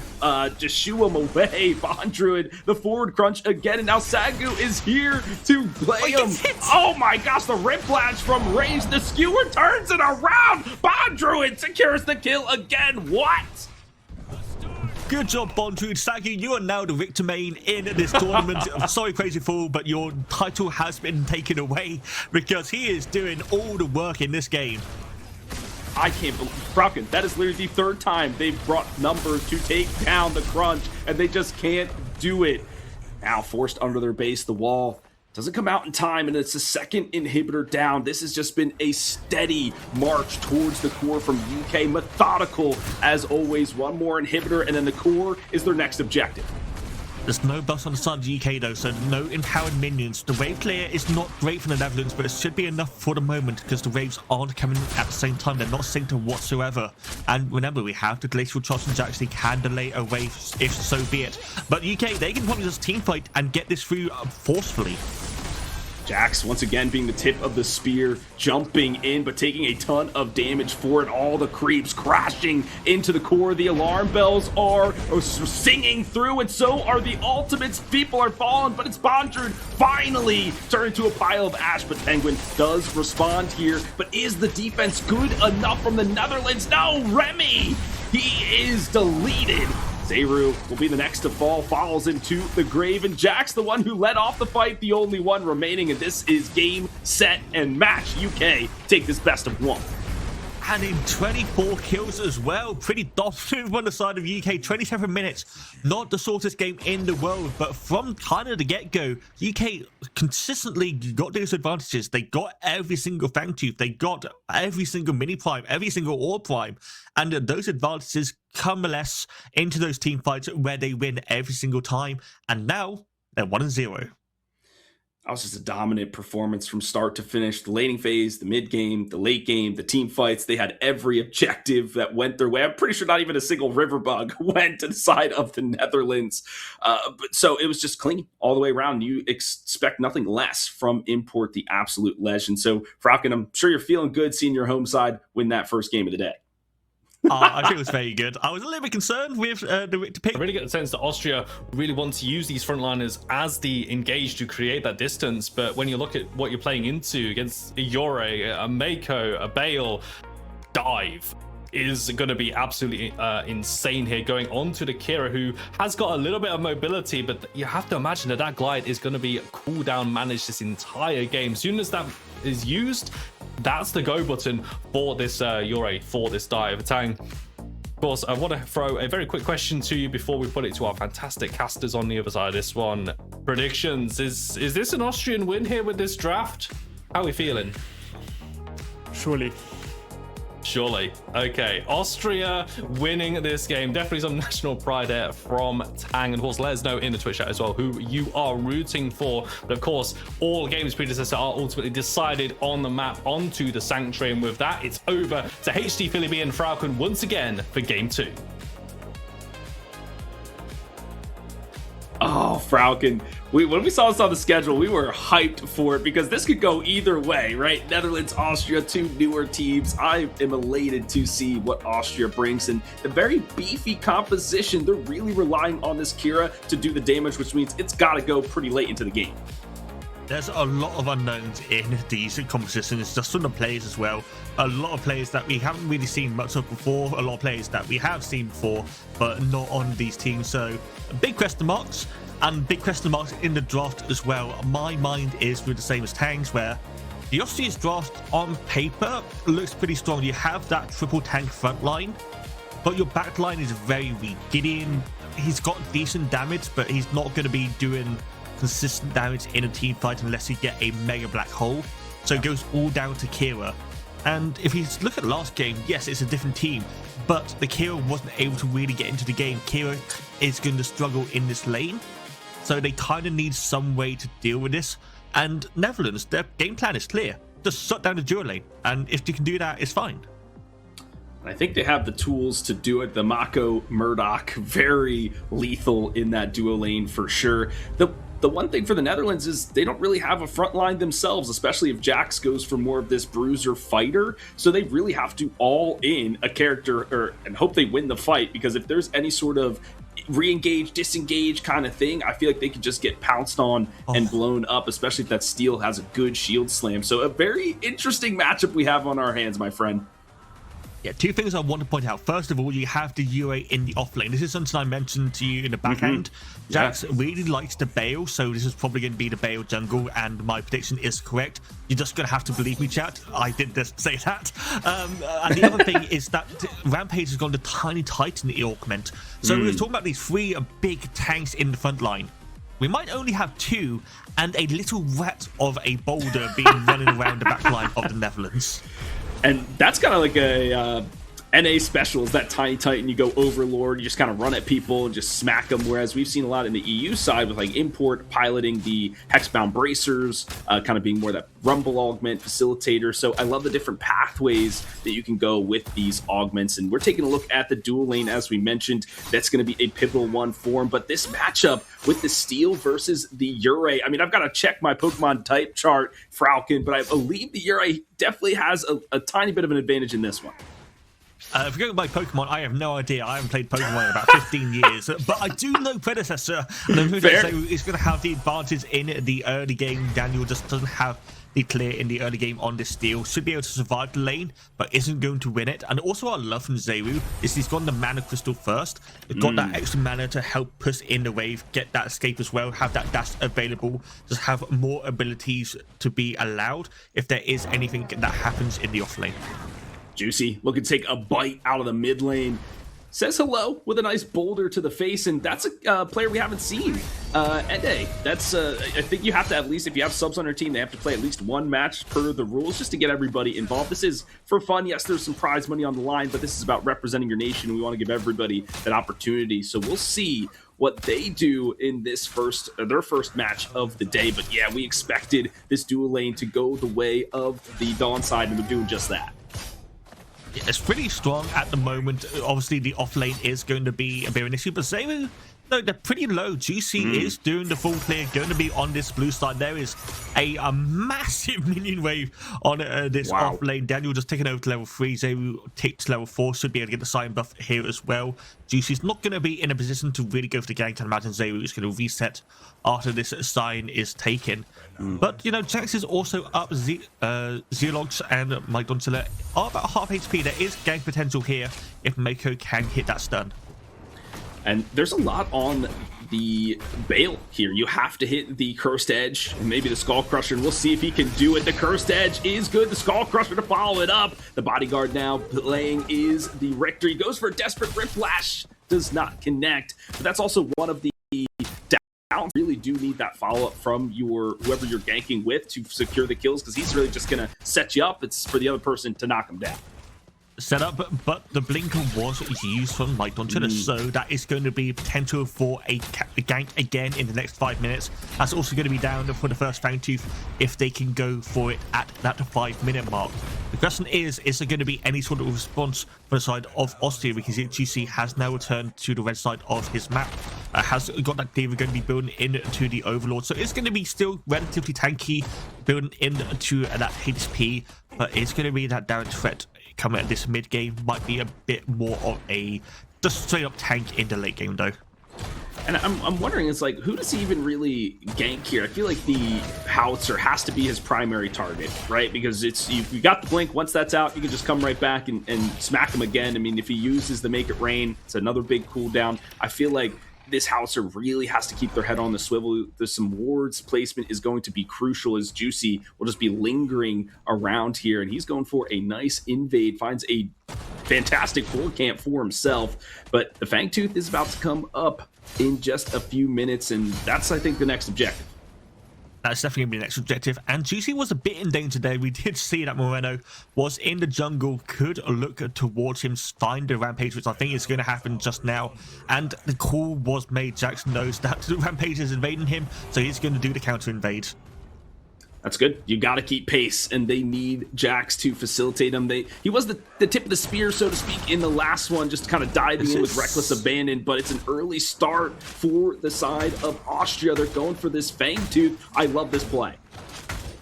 [SPEAKER 3] just shoo him away. Bond Druid, the forward crunch again, and now Sagu is here to play him. Oh my gosh, the Whiplash from range. The skewer turns it around. Bond Druid secures the kill again. What?
[SPEAKER 4] Good job, Bondru. Sagu, you are now the victor main in this tournament. I'm sorry, Crazy Fool, but your title has been taken away because he is doing all the work in this game.
[SPEAKER 3] I can't believe, Falcon, that is literally the 3rd time they've brought numbers to take down the crunch, and they just can't do it. Now forced under their base, the wall doesn't come out in time, and it's the 2nd inhibitor down. This has just been a steady march towards the core from UK. Methodical, as always. 1 more inhibitor, and then the core is their next objective.
[SPEAKER 4] There's no buffs on the side of the UK though, so no empowered minions. The wave clear is not great for the Netherlands, but it should be enough for the moment because the waves aren't coming at the same time. They're not synced whatsoever. And remember, we have the Glacial Charge and Jax. They can delay a wave if so be it. But UK, they can probably just team fight and get this through forcefully.
[SPEAKER 3] Jax once again being the tip of the spear, jumping in but taking a ton of damage for it. All the creeps crashing into the core. The alarm bells are singing through, and so are the ultimates. People are falling, but it's Bondru finally turned into a pile of ash. But Penguin does respond here. But is the defense good enough from the Netherlands? No, Remy! He is deleted Zayru will be the next to fall, falls into the grave, and Jack's the one who led off the fight, the only one remaining, and this is game, set, and match. UK take this best of 1.
[SPEAKER 4] And in 24 kills as well. Pretty dominant on the side of UK. 27 minutes. Not the shortest game in the world, but from kind of the get-go, UK consistently got those advantages. They got every single Fangtooth. They got every single mini prime, every single ore prime. And those advantages coalesce into those team fights where they win every single time. And now they're 1-0.
[SPEAKER 3] That was just a dominant performance from start to finish. The laning phase, the mid game, the late game, the team fights. They had every objective that went their way. I'm pretty sure not even a single river bug went to the side of the Netherlands. So it was just clean all the way around. You expect nothing less from Import, the absolute legend. So Falcon, I'm sure you're feeling good seeing your home side win that first game of the day.
[SPEAKER 4] I think it was very good. I was a little bit concerned with the pick.
[SPEAKER 1] I really get the sense that Austria really want to use these frontliners as the engage to create that distance. But when you look at what you're playing into against a Yore, a Mako, a Bale, Dive is going to be absolutely insane here, going on to the Kira, who has got a little bit of mobility, but you have to imagine that that glide is going to be cooldown managed this entire game. As soon as that is used, that's the go button for this Yore, for this Dive. Tang, of course, I want to throw a very quick question to you before we put it to our fantastic casters on the other side of this one. Predictions, is this an Austrian win here with this draft? How are we feeling?
[SPEAKER 2] Surely.
[SPEAKER 1] Okay, Austria winning this game. Definitely some national pride there from Tang. And of course, let us know in the Twitch chat as well who you are rooting for. But of course, all games predecessor are ultimately decided on the map onto the Sanctuary. And with that, it's over to HD Philly B and Falcon once again for game 2.
[SPEAKER 3] Oh, Falcon. When we saw this on the schedule, we were hyped for it because this could go either way, right? Netherlands, Austria, 2 newer teams. I am elated to see what Austria brings, and the very beefy composition. They're really relying on this Kira to do the damage, which means it's got to go pretty late into the game.
[SPEAKER 4] There's a lot of unknowns in these compositions, just from the players as well. A lot of players that we haven't really seen much of before, a lot of players that we have seen before, but not on these teams. So big question marks, and big question marks in the draft as well. My mind is with the same as Tang's, where the Austrians draft on paper looks pretty strong. You have that triple tank front line, but your back line is very weak. Gideon, he's got decent damage, but he's not going to be doing consistent damage in a team fight unless you get a mega black hole. So it goes all down to Kira. And if you look at last game, yes, it's a different team, but the Kira wasn't able to really get into the game. Kira is going to struggle in this lane, so they kind of need some way to deal with this. And Netherlands, their game plan is clear. Just shut down the duo lane, and if you can do that, it's fine.
[SPEAKER 3] I think they have the tools to do it. The Mako Murdoch, very lethal in that duo lane for sure. The one thing for the Netherlands is they don't really have a front line themselves, especially if Jax goes for more of this bruiser fighter. So they really have to all in a character and hope they win the fight, because if there's any sort of re-engage, disengage kind of thing, I feel like they could just get pounced on and blown up, especially if that Steel has a good shield slam. So a very interesting matchup we have on our hands, my friend.
[SPEAKER 4] Yeah, 2 things I want to point out. First of all, you have the UA in the off lane. This is something I mentioned to you in the backhand. Jax really likes the Bale, so this is probably going to be the Bale jungle, and my prediction is correct. You're just going to have to believe me, chat. I did just say that. And the other thing is that Rampage has gone to Tiny Titan in the augment. So we were talking about these 3 big tanks in the front line. We might only have 2 and a little rat of a boulder being running around the back line of the Netherlands.
[SPEAKER 3] And that's kind of like a NA specials, that Tiny Titan. You go Overlord, you just kind of run at people and just smack them, whereas we've seen a lot in the EU side with like Import piloting the Hexbound Bracers, kind of being more that Rumble augment facilitator. So I love the different pathways that you can go with these augments, and we're taking a look at the dual lane, as we mentioned. That's going to be a pivotal one for him, but this matchup with the Steel versus the Yure, I mean, I've got to check my Pokemon type chart, Falcon, but I believe the Yure definitely has a tiny bit of an advantage in this one.
[SPEAKER 4] If you're going by Pokemon, I have no idea. I haven't played Pokemon in about 15 years, but I do know Predecessor. And I'm going to say he's going to have the advantage in the early game. Daniel just doesn't have the clear in the early game on this steal. Should be able to survive the lane, but isn't going to win it. And also what I love from Zero is he's got the mana crystal first. He's got that extra mana to help push in the wave, get that escape as well, have that dash available, just have more abilities to be allowed if there is anything that happens in the off lane.
[SPEAKER 3] Juicy looking to take a bite out of the mid lane. Says hello with a nice boulder to the face, and that's a player we haven't seen. Ende, that's I think you have to, at least if you have subs on your team, they have to play at least one match per the rules just to get everybody involved. This is for fun. Yes, there's some prize money on the line, but this is about representing your nation. We want to give everybody that opportunity. So we'll see what they do in this their first match of the day. But yeah, we expected this dual lane to go the way of the Dawn side, and we're doing just that.
[SPEAKER 4] It's pretty strong at the moment. Obviously, the off lane is going to be a bit of an issue, but Zero, no, they're pretty low. Juicy is doing the full clear, going to be on this blue side. There is a massive minion wave on this off lane. Daniel just taking over to level 3. Zero takes to level 4. Should be able to get the sign buff here as well. Juicy's not going to be in a position to really go for the gank. I imagine Zero is going to reset after this sign is taken. But, you know, Jax is also up. Zeologs and Mike Doncilla are about half HP. There is gank potential here if Mako can hit that stun.
[SPEAKER 3] And there's a lot on the Bale here. You have to hit the Cursed Edge and maybe the Skull Crusher, and we'll see if he can do it. The Cursed Edge is good. The Skull Crusher to follow it up. The Bodyguard now playing is the Richter. He goes for a Desperate Whiplash. Does not connect. But that's also one of the downs. Really do need that follow-up from whoever you're ganking with to secure the kills, because he's really just going to set you up. It's for the other person to knock him down.
[SPEAKER 4] Set up, but the blinker was used from Mike Doncilla, so that is going to be potential for a gank again in the next 5 minutes. That's also going to be down for the first Fangtooth if they can go for it at that 5-minute mark. The question is there going to be any sort of response for the side of Ostia? Because GC has now returned to the red side of his map, has got that Cleaver going to be building into the Overlord, so it's going to be still relatively tanky, building into that HP, but it's going to be that direct threat coming at this mid game. Might be a bit more of a just straight up tank in the late game though.
[SPEAKER 3] And I'm wondering, it's like, who does he even really gank here? I feel like the Howitzer has to be his primary target, right? Because it's you got the blink. Once that's out, you can just come right back and smack him again. I mean, if he uses the Make It Rain, it's another big cooldown. I feel like this Howitzer really has to keep their head on the swivel. There's some wards placement is going to be crucial, as Juicy will just be lingering around here, and he's going for a nice invade, finds a fantastic 4 camp for himself, but the Fangtooth is about to come up in just a few minutes, and that's, I think, the next objective.
[SPEAKER 4] That's definitely going to be the next objective. And Juicy was a bit in danger there. We did see that Moreno was in the jungle, could look towards him, find the Rampage, which I think is going to happen just now. And the call was made. Jackson knows that the Rampage is invading him, so he's going to do the counter invade.
[SPEAKER 3] That's good. You got to keep pace, and they need Jax to facilitate him. He was the tip of the spear, so to speak, in the last one, just kind of diving in with reckless abandon, but it's an early start for the side of Austria. They're going for this Fangtooth. I love this play.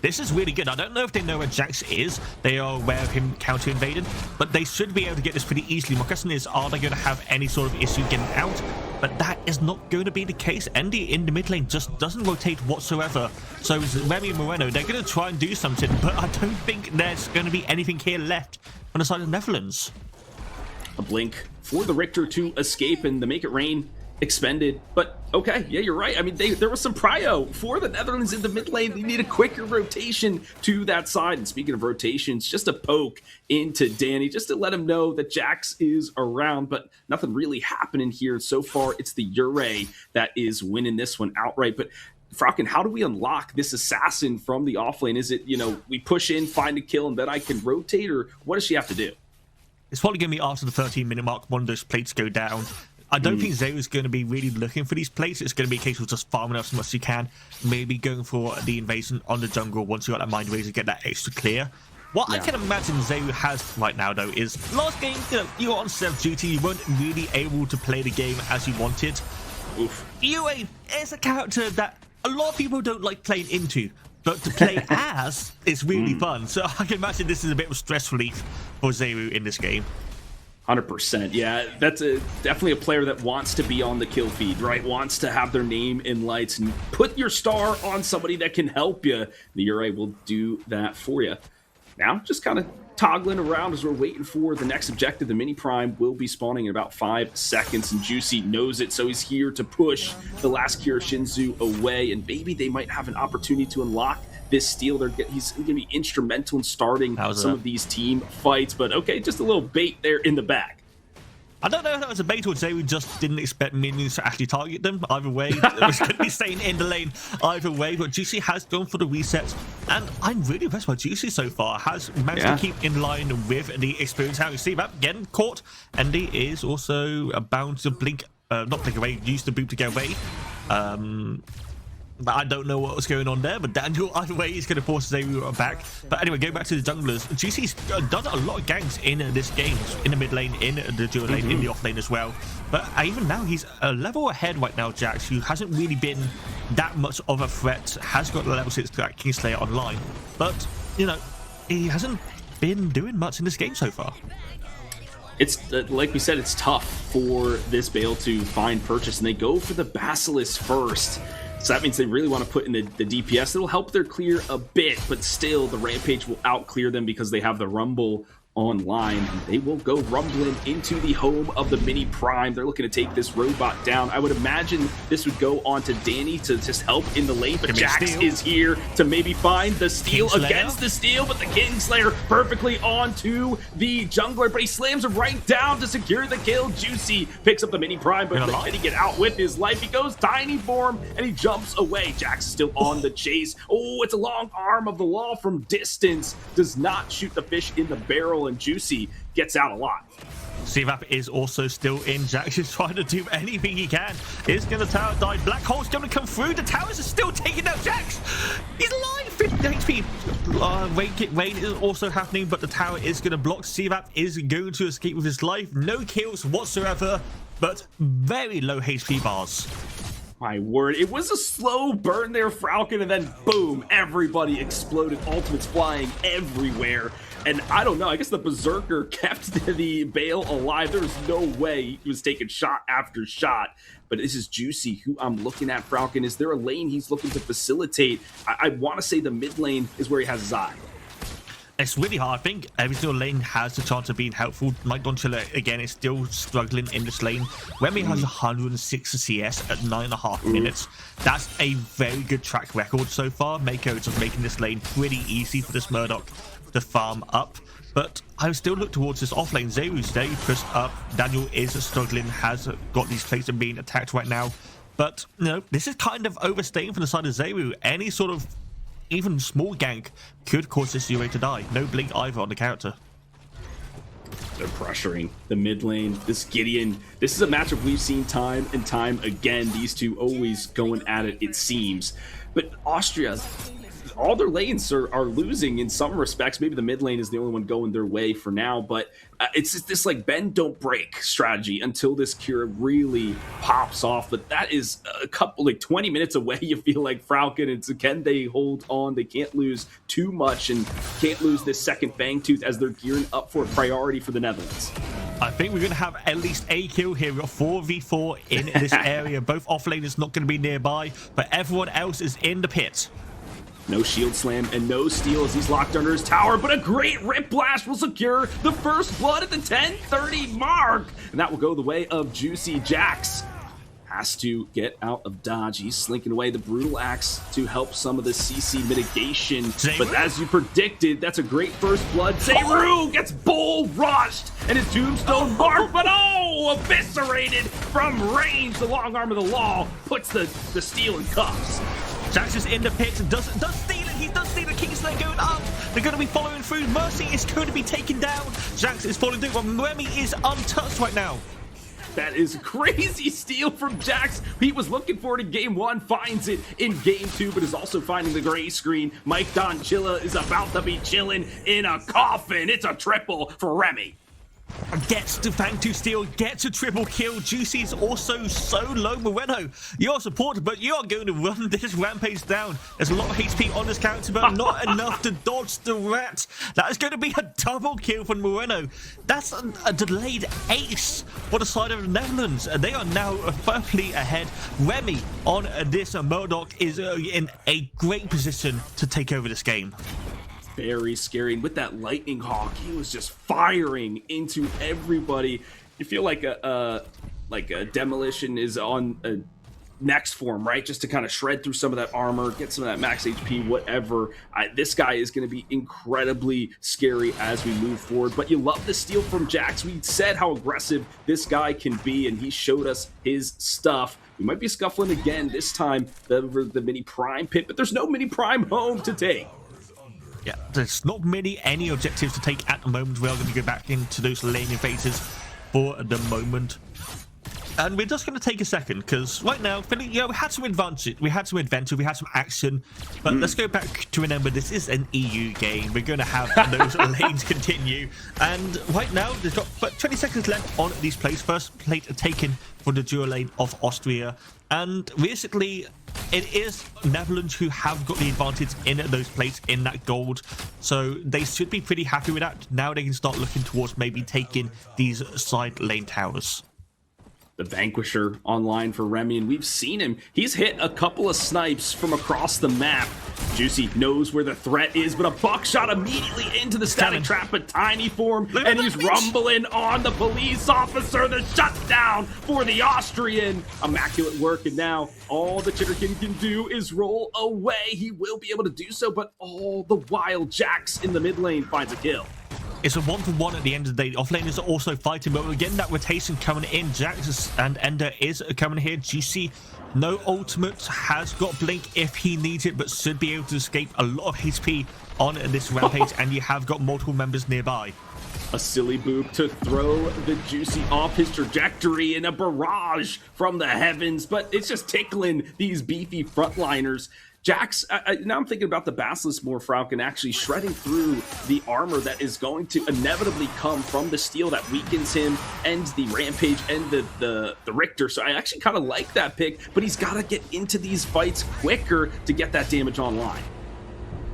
[SPEAKER 4] This is really good. I don't know if they know where Jax is. They are aware of him counter-invading, but they should be able to get this pretty easily. My question is, are they going to have any sort of issue getting out? But that is not going to be the case. Endy in the mid lane just doesn't rotate whatsoever. So Remy and Moreno, they're going to try and do something, but I don't think there's going to be anything here left on the side of the Netherlands.
[SPEAKER 3] A blink for the Richter to escape, and the Make It Rain expended. But okay, yeah, you're right. I mean, there was some prio for the Netherlands in the mid lane. They need a quicker rotation to that side. And speaking of rotations, just a poke into Danny just to let him know that Jax is around, but nothing really happening here. So far, it's the Ure that is winning this one outright. But Frauken, how do we unlock this assassin from the offlane? Is it, we push in, find a kill, and then I can rotate, or what does she have to do?
[SPEAKER 4] It's probably going to be after the 13-minute mark, one of those plates go down. I don't think Zero is going to be really looking for these plates. It's going to be a case of just farming up as much as you can. Maybe going for the invasion on the jungle once you got that Mind Razor, get that extra clear. What I can imagine Zero has right now, though, is last game, you were on Serve Duty. You weren't really able to play the game as you wanted.
[SPEAKER 3] Oof.
[SPEAKER 4] Yue is a character that a lot of people don't like playing into, but to play as is really fun. So I can imagine this is a bit of stress relief for Zero in this game.
[SPEAKER 3] 100%. Yeah, that's definitely a player that wants to be on the kill feed, right? Wants to have their name in lights and put your star on somebody that can help you. The Uri will do that for you. Now, just kind of toggling around as we're waiting for the next objective. The Mini Prime will be spawning in about 5 seconds, and Juicy knows it, so he's here to push the last Kira Shinzu away, and maybe they might have an opportunity to unlock this steal. He's going to be instrumental in starting some of these team fights, but okay, just a little bait there in the back.
[SPEAKER 4] I don't know if that was a bait or today we just didn't expect minions to actually target them. Either way, it was going to be staying in the lane either way, but Juicy has gone for the resets, and I'm really impressed by Juicy so far. Has managed to keep in line with the experience. How you see that getting caught, and he is also bound to blink, not blink away, use the boot to get away. But I don't know what was going on there, but Daniel, either way, he's going to force Zeru back. But anyway, going back to the junglers, Juicy's done a lot of ganks in this game, in the mid lane, in the dual lane, in the off lane as well. But even now, he's a level ahead right now, Jax, who hasn't really been that much of a threat, has got the level 6 Kingslayer online. But, you know, he hasn't been doing much in this game so far.
[SPEAKER 3] It's like we said, it's tough for this Bale to find purchase, and they go for the Basilisk first. So that means they really want to put in the DPS. It'll help their clear a bit, but still the Rampage will out-clear them because they have the Rumble online. And they will go rumbling into the home of the Mini Prime. They're looking to take this robot down. I would imagine this would go on to Danny to just help in the lane, but Jax is here to maybe find the steal against the steal, but the Kingslayer perfectly onto the jungler, but he slams him right down to secure the kill. Juicy picks up the Mini Prime, but can he get out with his life? He goes tiny form and he jumps away. Jax is still on the chase. Oh, it's a long arm of the law from distance. Does not shoot the fish in the barrel, and Juicy gets out a lot.
[SPEAKER 4] CVAP is also still in. Jax is trying to do anything he can. Is going to tower die. Black Hole's going to come through. The towers are still taking out Jax. He's alive. 50 HP. Rain is also happening, but the tower is going to block. CVAP is going to escape with his life. No kills whatsoever, but very low HP bars.
[SPEAKER 3] My word, it was a slow burn there, Falcon, and then boom, everybody exploded. Ultimates flying everywhere. And I don't know, I guess the Berserker kept the Bale alive. There was no way he was taking shot after shot. But this is Juicy, who I'm looking at, Falcon. Is there a lane he's looking to facilitate? I want to say the mid lane is where he has his eye.
[SPEAKER 4] It's really hard. I think every single lane has a chance of being helpful. Mike Donchilla, again, is still struggling in this lane. Remy has 106 CS at 9.5 minutes. That's a very good track record so far. Mako is just making this lane pretty easy for this Murdoch to farm up. But I would still look towards this off lane. Zeru's very pushed up. Daniel is struggling, has got these places being attacked right now. But, you know, this is kind of overstaying from the side of Zeru. Any sort of even small gank could cause this Uri to die. No blink either on the character.
[SPEAKER 3] They're pressuring the mid lane. This Gideon, this is a matchup we've seen time and time again. These two always going at it, it seems. But Austria, all their lanes are losing in some respects. Maybe the mid lane is the only one going their way for now, but it's just this like bend don't break strategy until this Kira really pops off. But that is a couple, like 20 minutes away, you feel like, Falcon. And so can they hold on? They can't lose too much and can't lose this second Fangtooth as they're gearing up for a priority for the Netherlands.
[SPEAKER 4] I think we're going to have at least a kill here. We've got 4v4 in this area. Both offlaners not going to be nearby, but everyone else is in the pit.
[SPEAKER 3] No shield slam and no steal as he's locked under his tower, but a great Rip Blast will secure the first blood at the 10:30 mark. And that will go the way of Juicy. Jax has to get out of dodge. He's slinking away the Brutal Axe to help some of the CC mitigation.
[SPEAKER 4] Zeru?
[SPEAKER 3] But as you predicted, that's a great first blood. Zeru gets bull rushed and his tombstone marked, but eviscerated from range. The long arm of the law puts the steel in cuffs.
[SPEAKER 4] Jax is in the pit and does steal it. He does steal it. Kingslayer going up. They're going to be following through. Mercy is going to be taken down. Jax is falling through, but Remy is untouched right now.
[SPEAKER 3] That is crazy steal from Jax. He was looking for it in game one, finds it in game two, but is also finding the gray screen. Mike Donchilla is about to be chilling in a coffin. It's a triple for Remy.
[SPEAKER 4] Gets to Fang2 steal, gets a triple kill. Juicy is also so low. Moreno, you're supported, but you are going to run this rampage down. There's a lot of HP on this character, but not enough to dodge the rat. That is going to be a double kill from Moreno. That's a delayed ace for the side of the Netherlands. They are now firmly ahead. Remy on this Murdoch is in a great position to take over this game.
[SPEAKER 3] Very scary, and with that lightning hawk, he was just firing into everybody. You feel like a demolition is on a next form, right? Just to kind of shred through some of that armor, get some of that max HP, whatever. This guy is going to be incredibly scary as we move forward. But you love the steal from Jax. We said how aggressive this guy can be, and he showed us his stuff. We might be scuffling again this time over the mini prime pit, but there's no mini prime home to take.
[SPEAKER 4] Yeah, there's not any objectives to take at the moment. We are going to go back into those lane invaders for the moment. And we're just going to take a second, because right now, we had some advantage, we had some adventure, we had some action, but let's go back to remember this is an EU game. We're going to have those lanes continue, and right now, there's got but 20 seconds left on these plays. First plate taken for the dual lane of Austria, and realistically, it is Netherlands who have got the advantage in those plates, in that gold, so they should be pretty happy with that. Now they can start looking towards maybe taking these side lane towers.
[SPEAKER 3] The Vanquisher online for Remy, and we've seen him. He's hit a couple of snipes from across the map. Juicy knows where the threat is, but a buckshot immediately into the static trap, but Tiny form, and he's rumbling on the police officer. The shutdown for the Austrian. Immaculate work, and now all the Chitterkin can do is roll away. He will be able to do so, but all the while, Jax in the mid lane finds a kill.
[SPEAKER 4] It's a 1-for-1 at the end of the day. Offlaners are also fighting, but we're getting that rotation coming in. Jax and Ender is coming here. Juicy, no ultimate, has got Blink if he needs it, but should be able to escape a lot of HP on this rampage, and you have got multiple members nearby.
[SPEAKER 3] A silly boop to throw the Juicy off his trajectory in a barrage from the heavens, but it's just tickling these beefy frontliners. Jax, now I'm thinking about the Basilisk more, Falcon, actually shredding through the armor that is going to inevitably come from the steel that weakens him, and the Rampage and the Richter. So I actually kind of like that pick, but he's got to get into these fights quicker to get that damage online.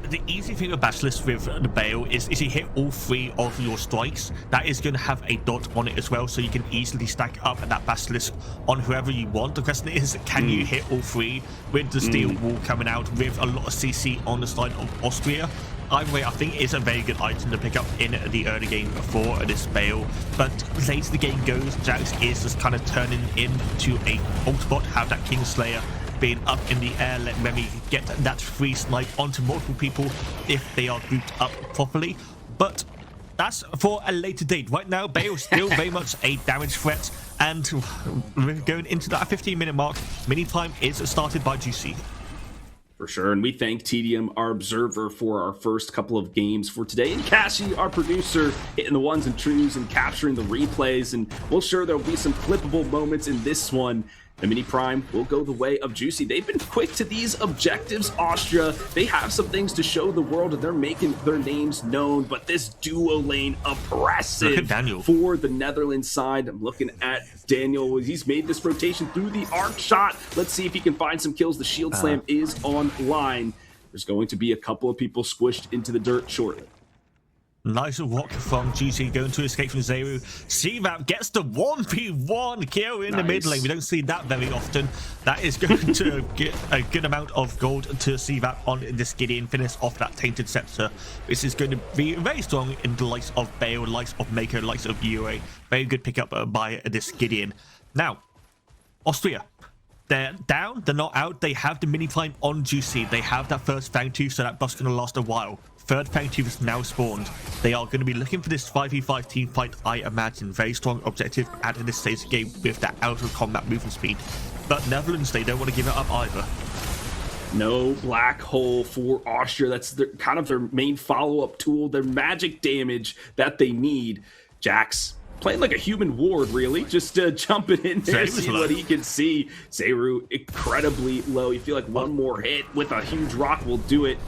[SPEAKER 4] The easy thing with Basilisk with the Bale is you hit all 3 of your strikes, that is going to have a dot on it as well, so you can easily stack up that Basilisk on whoever you want. The question is, can you hit all 3 with the steel wall coming out with a lot of CC on the side of Austria? Either way, I think it's a very good item to pick up in the early game for this Bale, but later the game goes, Jax is just kind of turning into a ultibot, have that Kingslayer being up in the air, let Remy get that free snipe onto multiple people if they are grouped up properly. But that's for a later date. Right now, Bale is still very much a damage threat, and we're going into that 15-minute mark. Mini time is started by Juicy.
[SPEAKER 3] For sure, and we thank TDM, our observer, for our first couple of games for today, and Cassie, our producer, hitting the ones and twos and capturing the replays, and we'll sure there'll be some clippable moments in this one. The mini prime will go the way of Juicy. They've been quick to these objectives, Austria. They have some things to show the world, and they're making their names known, but this duo lane oppressive for the Netherlands side. I'm looking at Daniel. He's made this rotation through the arc shot. Let's see if he can find some kills. The shield slam is online. There's going to be a couple of people squished into the dirt shortly.
[SPEAKER 4] Nice walk from Juicy, going to escape from Zeru. CVAP gets the 1v1 kill in the mid lane. We don't see that very often. That is going to get a good amount of gold to CVAP on this Gideon, finish off that Tainted Scepter. This is going to be very strong in the likes of Bale, likes of Mako, likes of UA. Very good pickup by this Gideon. Now, Austria. They're down, they're not out. They have the mini time on Juicy. They have that first Fang2, so that buff's going to last a while. Third Fang2 is now spawned. They are going to be looking for this 5v5 team fight, I imagine. Very strong objective at this stage of the game with that out of combat movement speed. But Netherlands, they don't want to give it up either.
[SPEAKER 3] No black hole for Austria. That's kind of their main follow-up tool, their magic damage that they need. Jax playing like a human ward, really. Just jumping in there, see what he can see. Zeru incredibly low. You feel like one more hit with a huge rock will do it.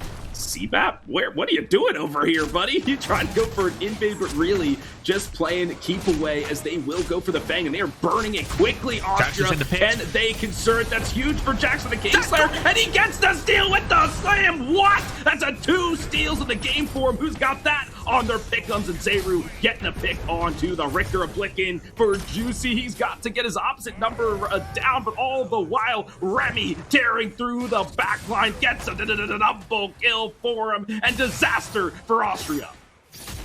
[SPEAKER 3] CBAP? What are you doing over here, buddy? You trying to go for an invade, but really just playing keep away as they will go for the Fang, and they are burning it quickly. Astra, and they conserve. That's huge for Jackson the Kingslayer, and he gets the steal with the slam. What? That's a 2 steals in the game for him. Who's got that on their pickums? And Zeru getting a pick onto the Richter. Oblivion for Juicy. He's got to get his opposite number down, but all the while, Remy tearing through the back line gets a double kill for him, and disaster for Austria.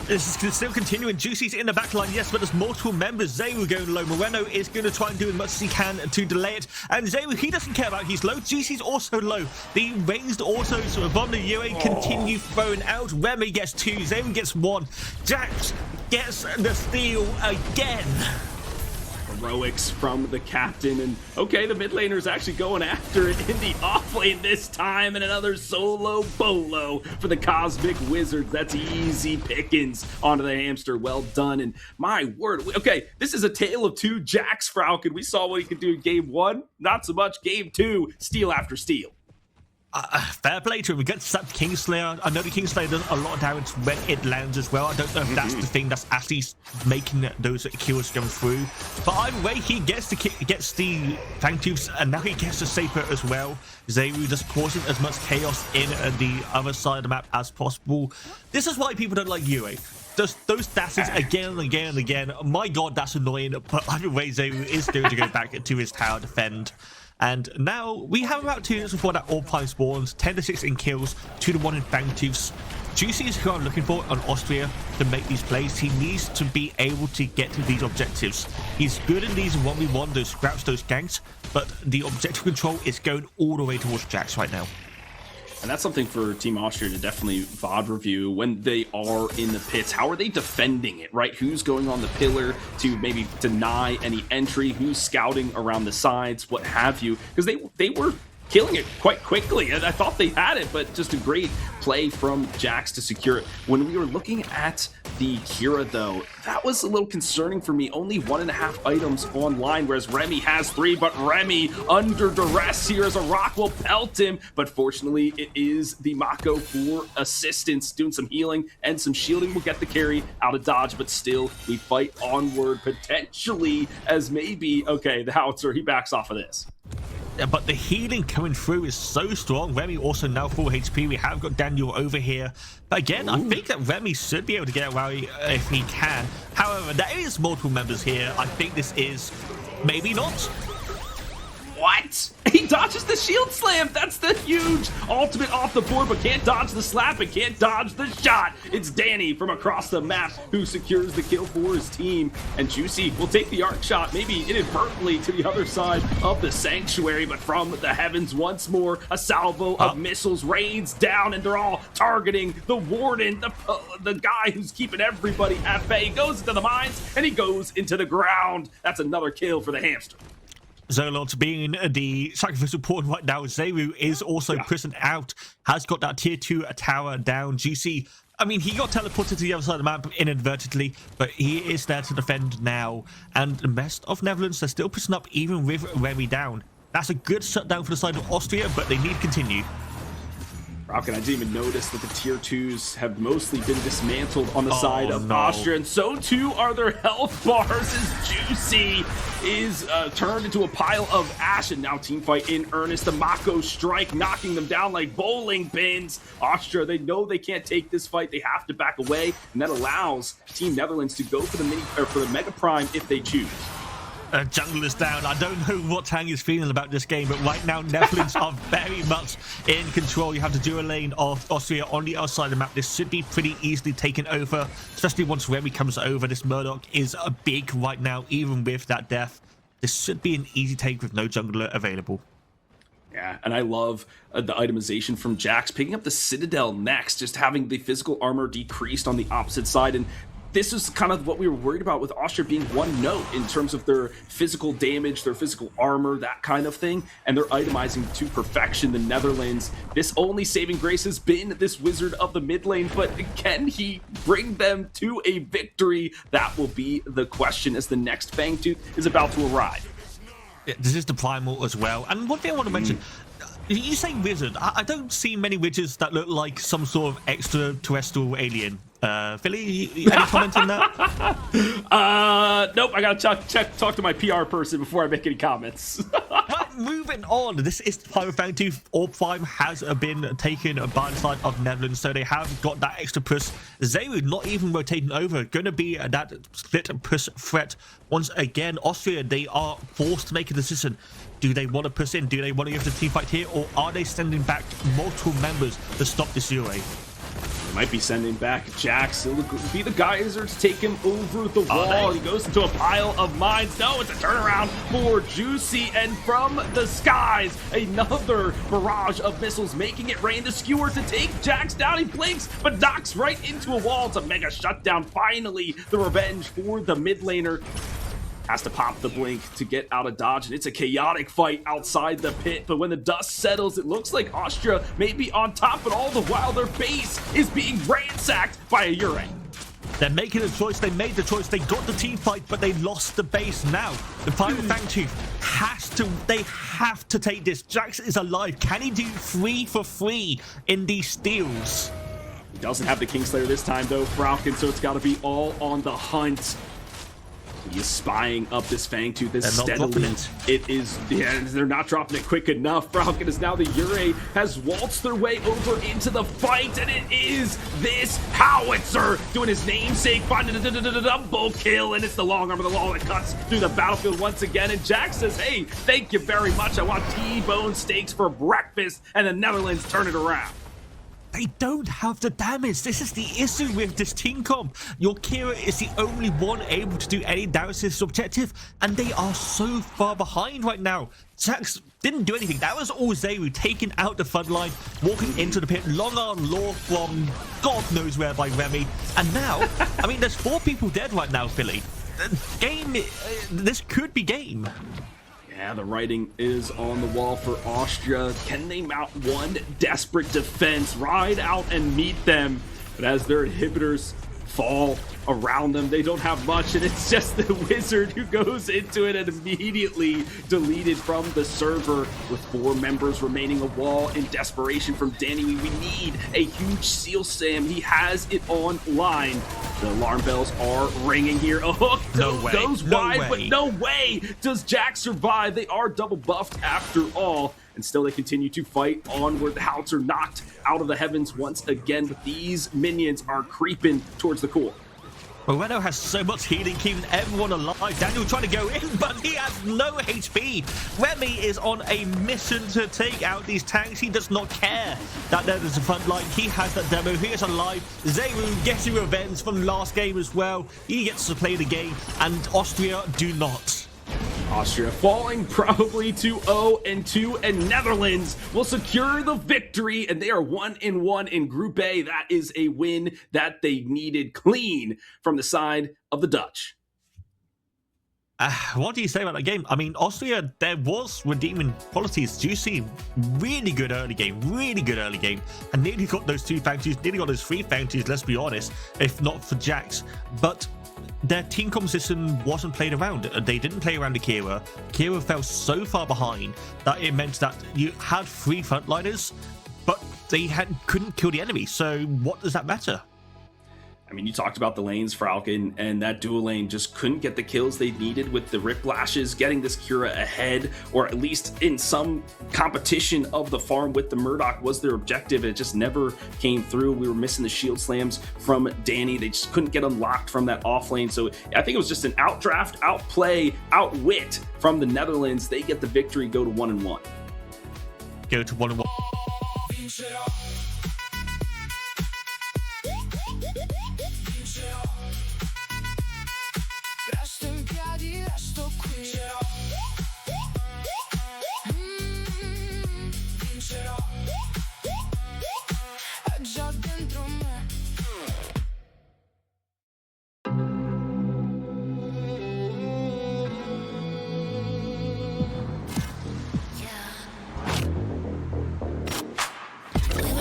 [SPEAKER 4] This is still continuing. Juicy's in the back line, yes, but there's multiple members. Zeru going low. Moreno is going to try and do as much as he can to delay it. And Zeru, he doesn't care about he's low. Juicy's also low. The ranged autos from the UA continue throwing out. Remy gets 2. Zeru gets 1. Jax gets the steal again.
[SPEAKER 3] Heroics from the captain, and okay, the mid laner is actually going after it in the off lane this time, and another solo bolo for the Cosmic Wizards. That's easy pickings onto the hamster. Well done, and my word, okay, this is a tale of 2 Jax Falcon. We saw what he could do in game 1, not so much game 2, steal after steal.
[SPEAKER 4] Fair play to him. We get such Kingslayer. I know the Kingslayer does a lot of damage when it lands as well. I don't know if that's the thing that's actually making those kills come through. But either way, he gets the Fang Tooths, and now he gets the Saber as well. Zeru just causing as much chaos in the other side of the map as possible. This is why people don't like UA. Those dashes again and again and again. My god, that's annoying. But either way, Zeru is going to go back to his tower defend. And now we have about 2 minutes before that all-prime spawns. 10-6 in kills, 2-1 in Fang Tooths. Juicy is who I'm looking for on Austria to make these plays. He needs to be able to get to these objectives. He's good in these 1v1, those scraps, those ganks, but the objective control is going all the way towards Jax right now.
[SPEAKER 3] And that's something for Team Austria to definitely VOD review when they are in the pits. How are they defending it, right? Who's going on the pillar to maybe deny any entry? Who's scouting around the sides, what have you? Because they were killing it quite quickly, and I thought they had it, but just a great play from Jax to secure it. When we were looking at the Kira, though, that was a little concerning for me. Only 1.5 items online, whereas Remy has 3, but Remy under duress here as a rock will pelt him, but fortunately it is the Mako for assistance, doing some healing and some shielding will get the carry out of dodge, but still we fight onward potentially as maybe, okay, the Howitzer, he backs off of this.
[SPEAKER 4] But the healing coming through is so strong. Remy also now full HP. We have got Daniel over here. But again, I think that Remy should be able to get away if he can. However, there is multiple members here. I think this is maybe not.
[SPEAKER 3] What? He dodges the shield slam. That's the huge ultimate off the board, but can't dodge the slap and can't dodge the shot. It's Danny from across the map who secures the kill for his team. And Juicy will take the arc shot, maybe inadvertently to the other side of the sanctuary, but from the heavens once more, a salvo of missiles rains down, and they're all targeting the warden, the guy who's keeping everybody at bay. He goes into the mines and he goes into the ground. That's another kill for the hamster.
[SPEAKER 4] Zolot being the sacrificial pawn right now. Zeru is also prisoned out, has got that tier 2 tower down. Juicy, I mean, he got teleported to the other side of the map inadvertently, but he is there to defend now. And the rest of Netherlands, they're still pushing up even with Remy down. That's a good shutdown for the side of Austria, but they need to continue.
[SPEAKER 3] Rockin', I didn't even notice that the tier 2s have mostly been dismantled on the side of Austria, and so too are their health bars as Juicy is turned into a pile of ash, and now team fight in earnest. The Mako strike knocking them down like bowling pins. Austria, they know they can't take this fight. They have to back away, and that allows Team Netherlands to go for the Mega Prime if they choose.
[SPEAKER 4] Jungle is down. I don't know what Tang is feeling about this game, but right now Netherlands are very much in control. You have the dual lane of Austria on the other side of the map. This should be pretty easily taken over, especially once Remy comes over. This Murdoch is a big right now, even with that death. This should be an easy take with no jungler available.
[SPEAKER 3] Yeah, and I love the itemization from Jax, picking up the Citadel next, just having the physical armor decreased on the opposite side, and this is kind of what we were worried about with Austria being one note in terms of their physical damage, their physical armor, that kind of thing, and they're itemizing to perfection. The Netherlands, this only saving grace has been this Wizard of the mid lane, but can he bring them to a victory? That will be the question as the next Fang Tooth is about to arrive.
[SPEAKER 4] This is the Primal as well, and one thing I want to mention, You say wizard. I don't see many wizards that look like some sort of extraterrestrial alien. Philly, any comment on that?
[SPEAKER 3] Nope. I gotta talk to my PR person before I make any comments.
[SPEAKER 4] But moving on, this is Pyro Fangtooth. Orb 5 has been taken by the side of Netherlands, so they have got that extra push. Zeru not even rotating over, going to be that split push threat once again. Austria, they are forced to make a decision. Do they want to push in? Do they want to go for the team fight here, or are they sending back multiple members to stop this Yurei?
[SPEAKER 3] They might be sending back Jax. It'll be the Geyser to take him over the wall. He goes into a pile of mines. No, it's a turnaround for Juicy. And from the skies, another barrage of missiles making it rain. The skewer to take Jax down. He blinks, but knocks right into a wall. It's a mega shutdown. Finally, the revenge for the mid laner. Has to pop the blink to get out of dodge, and it's a chaotic fight outside the pit. But when the dust settles, it looks like Austria may be on top, but all the while their base is being ransacked by a Yurei.
[SPEAKER 4] They're making a choice. They made the choice. They got the team fight, but they lost the base now. The Pyro Fangtooth they have to take this. Jax is alive. Can he do 3 for 3 in these steals?
[SPEAKER 3] He doesn't have the Kingslayer this time, though, Falcon, so it's got to be all on the hunt. He is spying up this Fangtooth as steadily. It is, yeah, they're not dropping it quick enough. Falcon is now the Yurei has waltzed their way over into the fight, and it is this Howitzer doing his namesake, finding a double kill, and it's the long arm of the law that cuts through the battlefield once again. And Jack says, "Hey, thank you very much. I want T-bone steaks for breakfast," and the Netherlands turn it around.
[SPEAKER 4] They don't have the damage. This is the issue with this team comp. Your Kira is the only one able to do any damage to this objective, and they are so far behind right now. Jax didn't do anything. That was all Zeru taking out the front line, walking into the pit, long arm law from God knows where by Remy. And now, I mean, there's 4 people dead right now, Philly. This could be game.
[SPEAKER 3] Yeah, the writing is on the wall for Austria. Can they mount one desperate defense, ride out and meet them? But as their inhibitors fall around them, they don't have much, and it's just the Wizard who goes into it and immediately deleted from the server. With 4 members remaining, a wall in desperation from Danny. We need a huge seal Sam. He has it online. The alarm bells are ringing here. A hook goes wide, but no way does Jack survive. They are double buffed after all, and still they continue to fight onward. The Howitzer knocked out of the heavens once again, but these minions are creeping towards the core.
[SPEAKER 4] Moreno has so much healing, keeping everyone alive. Daniel trying to go in, but he has no HP. Remy is on a mission to take out these tanks. He does not care that there is a front line. He has that demo. He is alive. Zeru getting revenge from last game as well. He gets to play the game, and Austria do not.
[SPEAKER 3] Austria falling probably to 0-2, and Netherlands will secure the victory, and they are 1-1 in Group A. That is a win that they needed clean from the side of the Dutch.
[SPEAKER 4] What do you say about that game? I mean, Austria, there was redeeming qualities. Juicy, really good early game, and nearly got those 2 Fangtooths, nearly got those 3 Fangtooths, let's be honest, if not for Jax. But their team composition wasn't played around. They didn't play around the Kira. Kira fell so far behind that it meant that you had 3 frontliners, but they couldn't kill the enemy. So what does that matter?
[SPEAKER 3] I mean, you talked about the lanes, Falcon, and that dual lane just couldn't get the kills they needed with the Riplashes. Getting this Kira ahead, or at least in some competition of the farm with the Murdoch, was their objective. It just never came through. We were missing the shield slams from Danny. They just couldn't get unlocked from that off lane. So I think it was just an outdraft, outplay, outwit from the Netherlands. They get the victory, go to 1-1.
[SPEAKER 4] Go to 1-1.
[SPEAKER 5] We were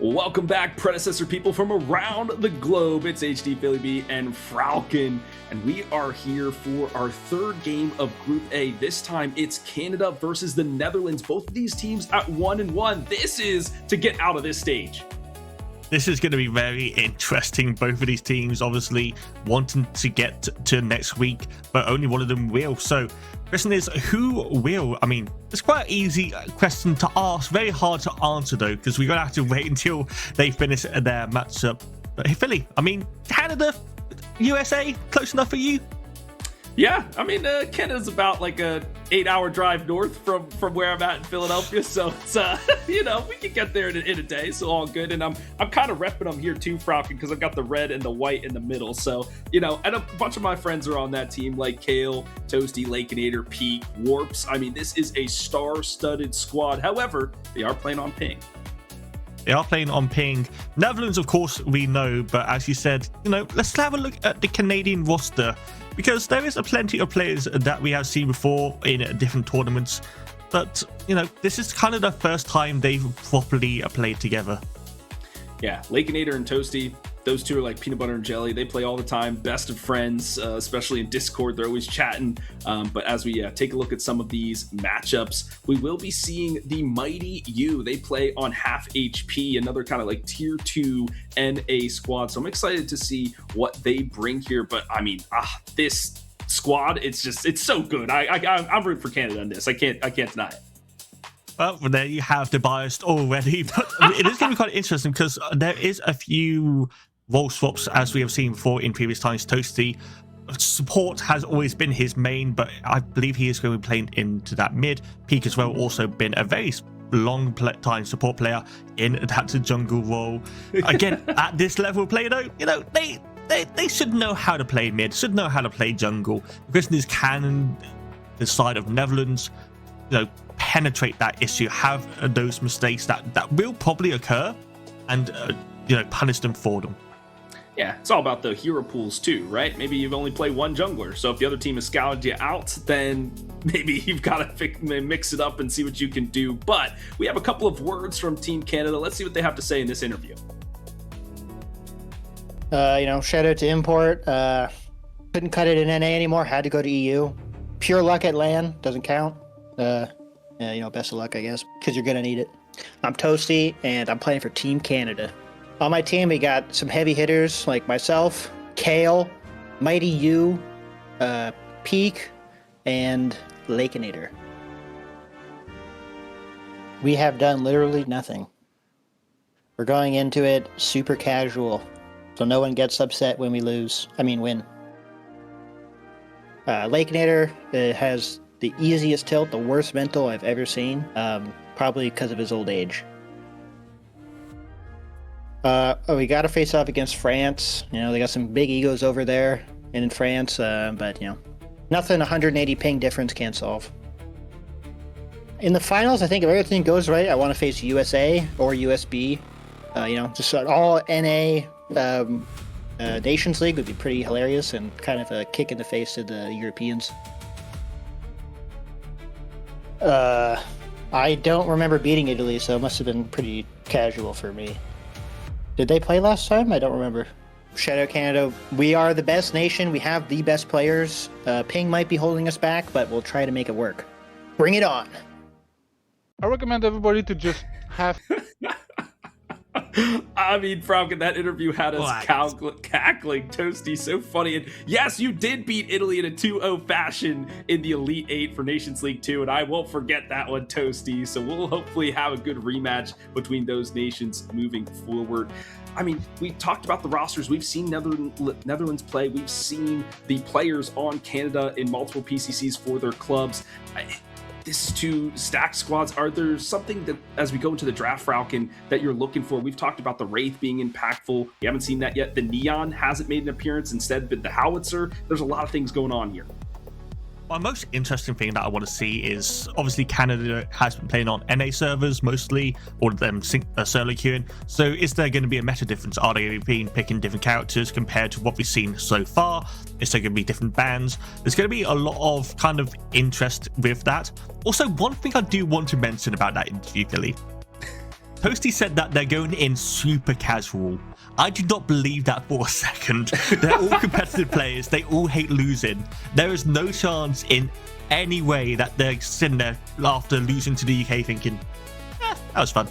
[SPEAKER 3] Welcome back, predecessor people from around the globe. It's HD Philly B and Falcon, and we are here for our third game of Group A. This time it's Canada versus the Netherlands. Both of these teams at 1-1. This is to get out of this stage.
[SPEAKER 4] This is going to be very interesting. Both of these teams obviously wanting to get to next week, but only one of them will. So, question is, who will? I mean, it's quite an easy question to ask. Very hard to answer, though, because we're going to have to wait until they finish their matchup. But hey, Philly, I mean, Canada, USA, close enough for you?
[SPEAKER 3] Yeah, I mean, Canada's about like a 8-hour drive north from where I'm at in Philadelphia, so it's we can get there in a day, so all good. And I'm kind of repping them here too, Falcon, because I've got the red and the white in the middle. So and a bunch of my friends are on that team, like Kale, Toasty, Lakeinator, Peak, Warps. I mean, this is a star-studded squad. However, they are playing on ping.
[SPEAKER 4] They are playing on ping. Netherlands, of course, we know, but as you said, let's have a look at the Canadian roster, because there is a plenty of players that we have seen before in different tournaments, but this is kind of the first time they've properly played together.
[SPEAKER 3] Yeah, Lakeinator and Toasty, those two are like peanut butter and jelly. They play all the time, best of friends, especially in Discord. They're always chatting. But as we take a look at some of these matchups, we will be seeing the Mighty U. They play on half HP, another kind of like tier 2 NA squad. So I'm excited to see what they bring here. But I mean, this squad, it's so good. I'm rooting for Canada in this. I can't deny it.
[SPEAKER 4] Well, there you have the bias already. But it is going to be quite interesting because there is a few role swaps, as we have seen before in previous times. Toasty, support has always been his main, but I believe he is going to be playing into that mid. Peak as well, also been a very long time support player in that jungle role. Again, at this level of play, though, they should know how to play mid, should know how to play jungle. The question is, can the side of Netherlands, penetrate that issue, have those mistakes that will probably occur, and punish them for them?
[SPEAKER 3] Yeah, it's all about the hero pools too, right? Maybe you've only played one jungler, so if the other team has scouted you out, then maybe you've got to mix it up and see what you can do. But we have a couple of words from Team Canada. Let's see what they have to say in this interview.
[SPEAKER 5] Shout out to Import. Couldn't cut it in NA anymore, had to go to EU. Pure luck at LAN, doesn't count. Best of luck, I guess, because you're going to need it. I'm Toasty, and I'm playing for Team Canada. On my team, we got some heavy hitters like myself, Kale, Mighty U, Peak, and Lakeinator. We have done literally nothing. We're going into it super casual, so no one gets upset when we win. Lakeinator has the easiest tilt, the worst mental I've ever seen, probably because of his old age. We got to face off against France. They got some big egos over there in France, but nothing 180 ping difference can't solve. In the finals, I think if everything goes right, I want to face USA or USB. Just an all NA Nations League would be pretty hilarious and kind of a kick in the face to the Europeans. I don't remember beating Italy, so it must have been pretty casual for me. Did they play last time? I don't remember. Shout out Canada. We are the best nation. We have the best players. Ping might be holding us back, but we'll try to make it work. Bring it on.
[SPEAKER 6] I recommend everybody to just have...
[SPEAKER 3] I mean, Falcon, that interview had us cackling. Toasty, so funny. And yes, you did beat Italy in a 2-0 fashion in the Elite 8 for Nations League 2, and I won't forget that one, Toasty. So we'll hopefully have a good rematch between those nations moving forward. I mean, we talked about the rosters. We've seen Netherlands play. We've seen the players on Canada in multiple PCCs for their clubs. This is two stacked squads. Are there something that, as we go into the draft, Falcon, that you're looking for? We've talked about the Wraith being impactful. We haven't seen that yet. The Neon hasn't made an appearance, instead but the Howitzer. There's a lot of things going on here.
[SPEAKER 4] My most interesting thing that I want to see is, obviously, Canada has been playing on NA servers mostly, all of them solo queuing. So is there going to be a meta difference? Are they picking different characters compared to what we've seen so far? Is there going to be different bans? There's going to be a lot of kind of interest with that. Also, one thing I do want to mention about that interview, Billy, Toasty said that they're going in super casual. I do not believe that for a second. They're all competitive players. They all hate losing. There is no chance in any way that they're sitting there after losing to the UK thinking, that was fun.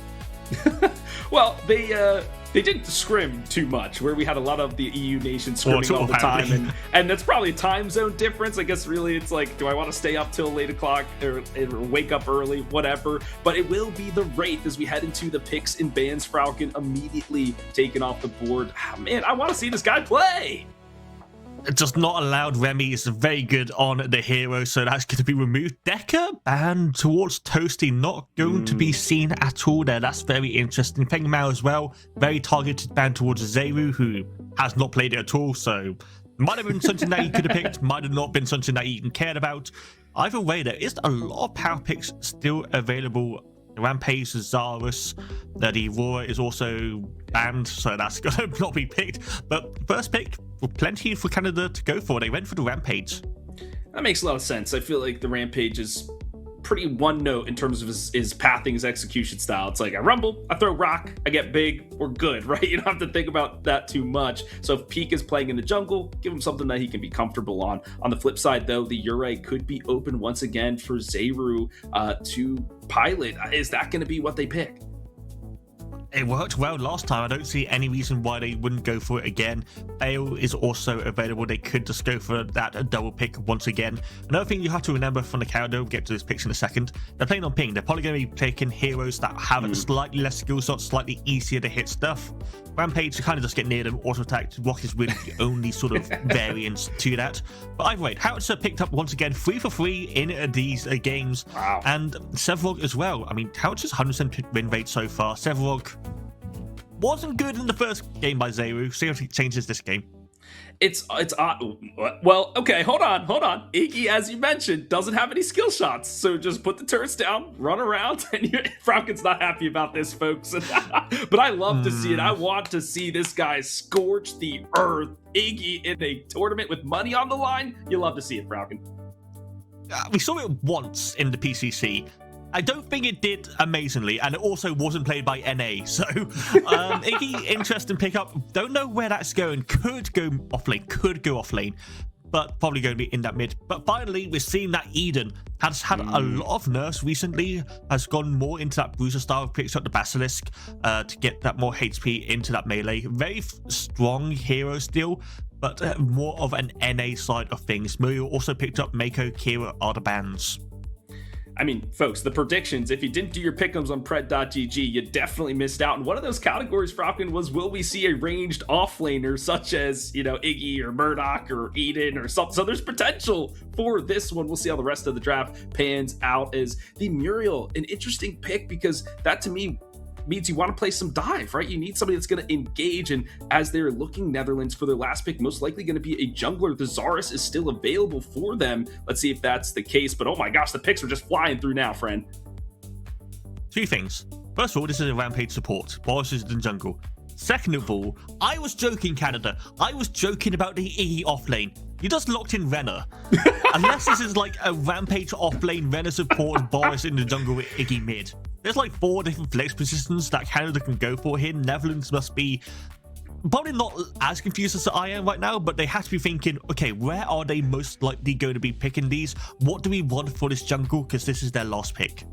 [SPEAKER 3] Well, they didn't scrim too much, where we had a lot of the EU nations scrimming all the time, and that's probably a time zone difference. I guess really it's like, do I want to stay up till late o'clock or wake up early, whatever. But it will be the Wraith as we head into the picks and bans. Falcon immediately taken off the board. Oh, man, I want to see this guy play.
[SPEAKER 4] Just not allowed. Remy is very good on the hero, so that's going to be removed. Decker banned towards Toasty, not going to be seen at all there. That's very interesting. Peng Mao as well, very targeted ban towards Zeru, who has not played it at all, so might have been something that he could have picked, might have not been something that he even cared about. Either way, there is a lot of power picks still available. Rampage, Zarus, the Aurora is also banned, so that's gonna not be picked. But first pick, plenty for Canada to go for. They went for the Rampage.
[SPEAKER 3] That makes a lot of sense. I feel like the Rampage is pretty one note in terms of his pathing, his execution style. It's like I rumble, I throw rock, I get big, we're good, right? You don't have to think about that too much. So if Peak is playing in the jungle, give him something that he can be comfortable on. On the flip side, though, the Uri could be open once again for Zeru to pilot. Is that going to be what they pick?
[SPEAKER 4] It worked well last time. I don't see any reason why they wouldn't go for it again. Bale is also available. They could just go for that double pick once again. Another thing you have to remember from the calendar, we'll get to this picks in a second, they're playing on ping. They're probably going to be taking heroes that have slightly less skill shots, slightly easier to hit stuff. Rampage, you kind of just get near them, auto attack. Rock is really the only sort of variance to that. But either way, Howitzer picked up once again 3 for 3 in these games.
[SPEAKER 3] Wow.
[SPEAKER 4] And Sevarog as well. I mean, Howitzer's 100% win rate so far. Sevarog wasn't good in the first game by Zeru. See if he changes this game.
[SPEAKER 3] It's odd. Well, okay, hold on. Iggy, as you mentioned, doesn't have any skill shots, so just put the turrets down, run around, and Falcon's not happy about this, folks. But I love to see it. I want to see this guy scorch the earth. Iggy in a tournament with money on the line. You love to see it, Falcon.
[SPEAKER 4] We saw it once in the PCC. I don't think it did amazingly, and it also wasn't played by NA. So, Iggy, interesting pickup. Don't know where that's going. Could go off lane, but probably going to be in that mid. But finally, we're seeing that Eden has had a lot of nerfs recently, has gone more into that bruiser style, picks up the Basilisk to get that more HP into that melee. Very strong hero still, but more of an NA side of things. Muriel also picked up Mako, Kira are the bans.
[SPEAKER 3] I mean, folks, the predictions, if you didn't do your pick'ems on pred.gg, you definitely missed out. And one of those categories, Falcon, was will we see a ranged offlaner such as, Iggy or Murdoch or Eden or something. So there's potential for this one. We'll see how the rest of the draft pans out. As the Muriel, an interesting pick, because that to me means you want to play some dive, right? You need somebody that's going to engage, and as they're looking Netherlands for their last pick, most likely going to be a jungler. The Zarus is still available for them. Let's see if that's the case, but oh my gosh, the picks are just flying through now, friend.
[SPEAKER 4] 2 things. First of all, this is a Rampage support. Boris is in the jungle. Second of all, I was joking, Canada. I was joking about the Iggy offlane. You just locked in Renner. Unless this is like a Rampage offlane, Renner support, Boris in the jungle with Iggy mid. There's like 4 different flex positions that Canada can go for here. Netherlands must be probably not as confused as I am right now, but they have to be thinking, okay, where are they most likely going to be picking these? What do we want for this jungle? Because this is their last pick.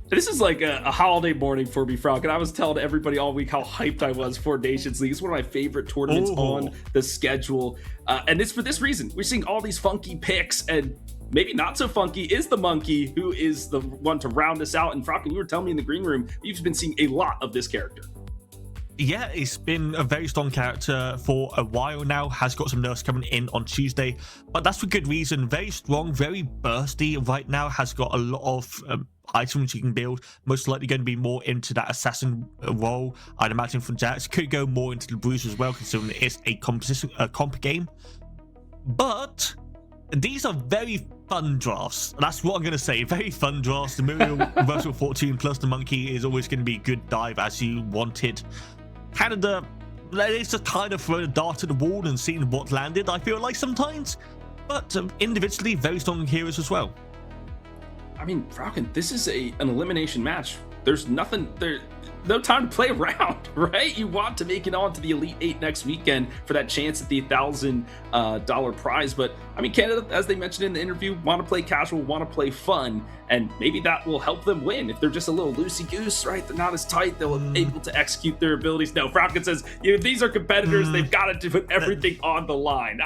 [SPEAKER 3] This is like a holiday morning for me, Falcon. I was telling everybody all week how hyped I was for Nations League. It's one of my favorite tournaments on the schedule. And it's for this reason. We're seeing all these funky picks, and maybe not so funky is the monkey who is the one to round us out. And Falcon, you were telling me in the green room, you've been seeing a lot of this character.
[SPEAKER 4] Yeah, it's been a very strong character for a while now. Has got some nerfs coming in on Tuesday, but that's for good reason. Very strong, very bursty right now. Has got a lot of items you can build. Most likely going to be more into that assassin role, I'd imagine, from Jax. Could go more into the bruiser as well, considering it's a comp game. But these are very fun drafts. That's what I'm going to say. Very fun drafts. The Muriel Versatile Fortune plus the Monkey is always going to be a good dive as you wanted. Canada, it's just kind of throwing a dart at the wall and seeing what landed, I feel like sometimes. But individually, very strong heroes as well.
[SPEAKER 3] I mean, Falcon, this is an elimination match there's nothing there. No time to play around, right? You want to make it on to the Elite Eight next weekend for that chance at the $1,000 prize. But I mean, Canada, as they mentioned in the interview, want to play casual, want to play fun, and maybe that will help them win. If they're just a little loosey goose, right? They're not as tight. They're able to execute their abilities. No, Falcon says, these are competitors. They've got to put everything on the line.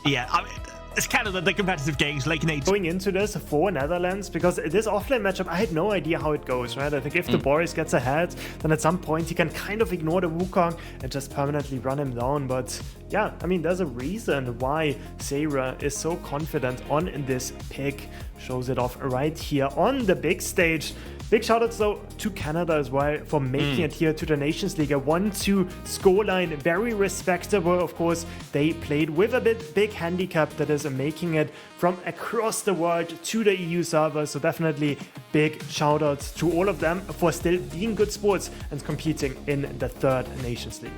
[SPEAKER 4] Yeah, I mean, it's Canada, the competitive games, Lake Nate.
[SPEAKER 2] Going into this for Netherlands, because this offlane matchup, I had no idea how it goes, right? I think if the Boris gets ahead, then at some point he can kind of ignore the Wukong and just permanently run him down. But yeah, I mean, there's a reason why Zera is so confident on this pick. Shows it off right here on the big stage. Big shoutouts though to Canada as well for making it here to the Nations League. A 1-2 scoreline, very respectable. Of course, they played with a big handicap that is making it from across the world to the EU server. So definitely big shoutouts to all of them for still being good sports and competing in the 3rd Nations League.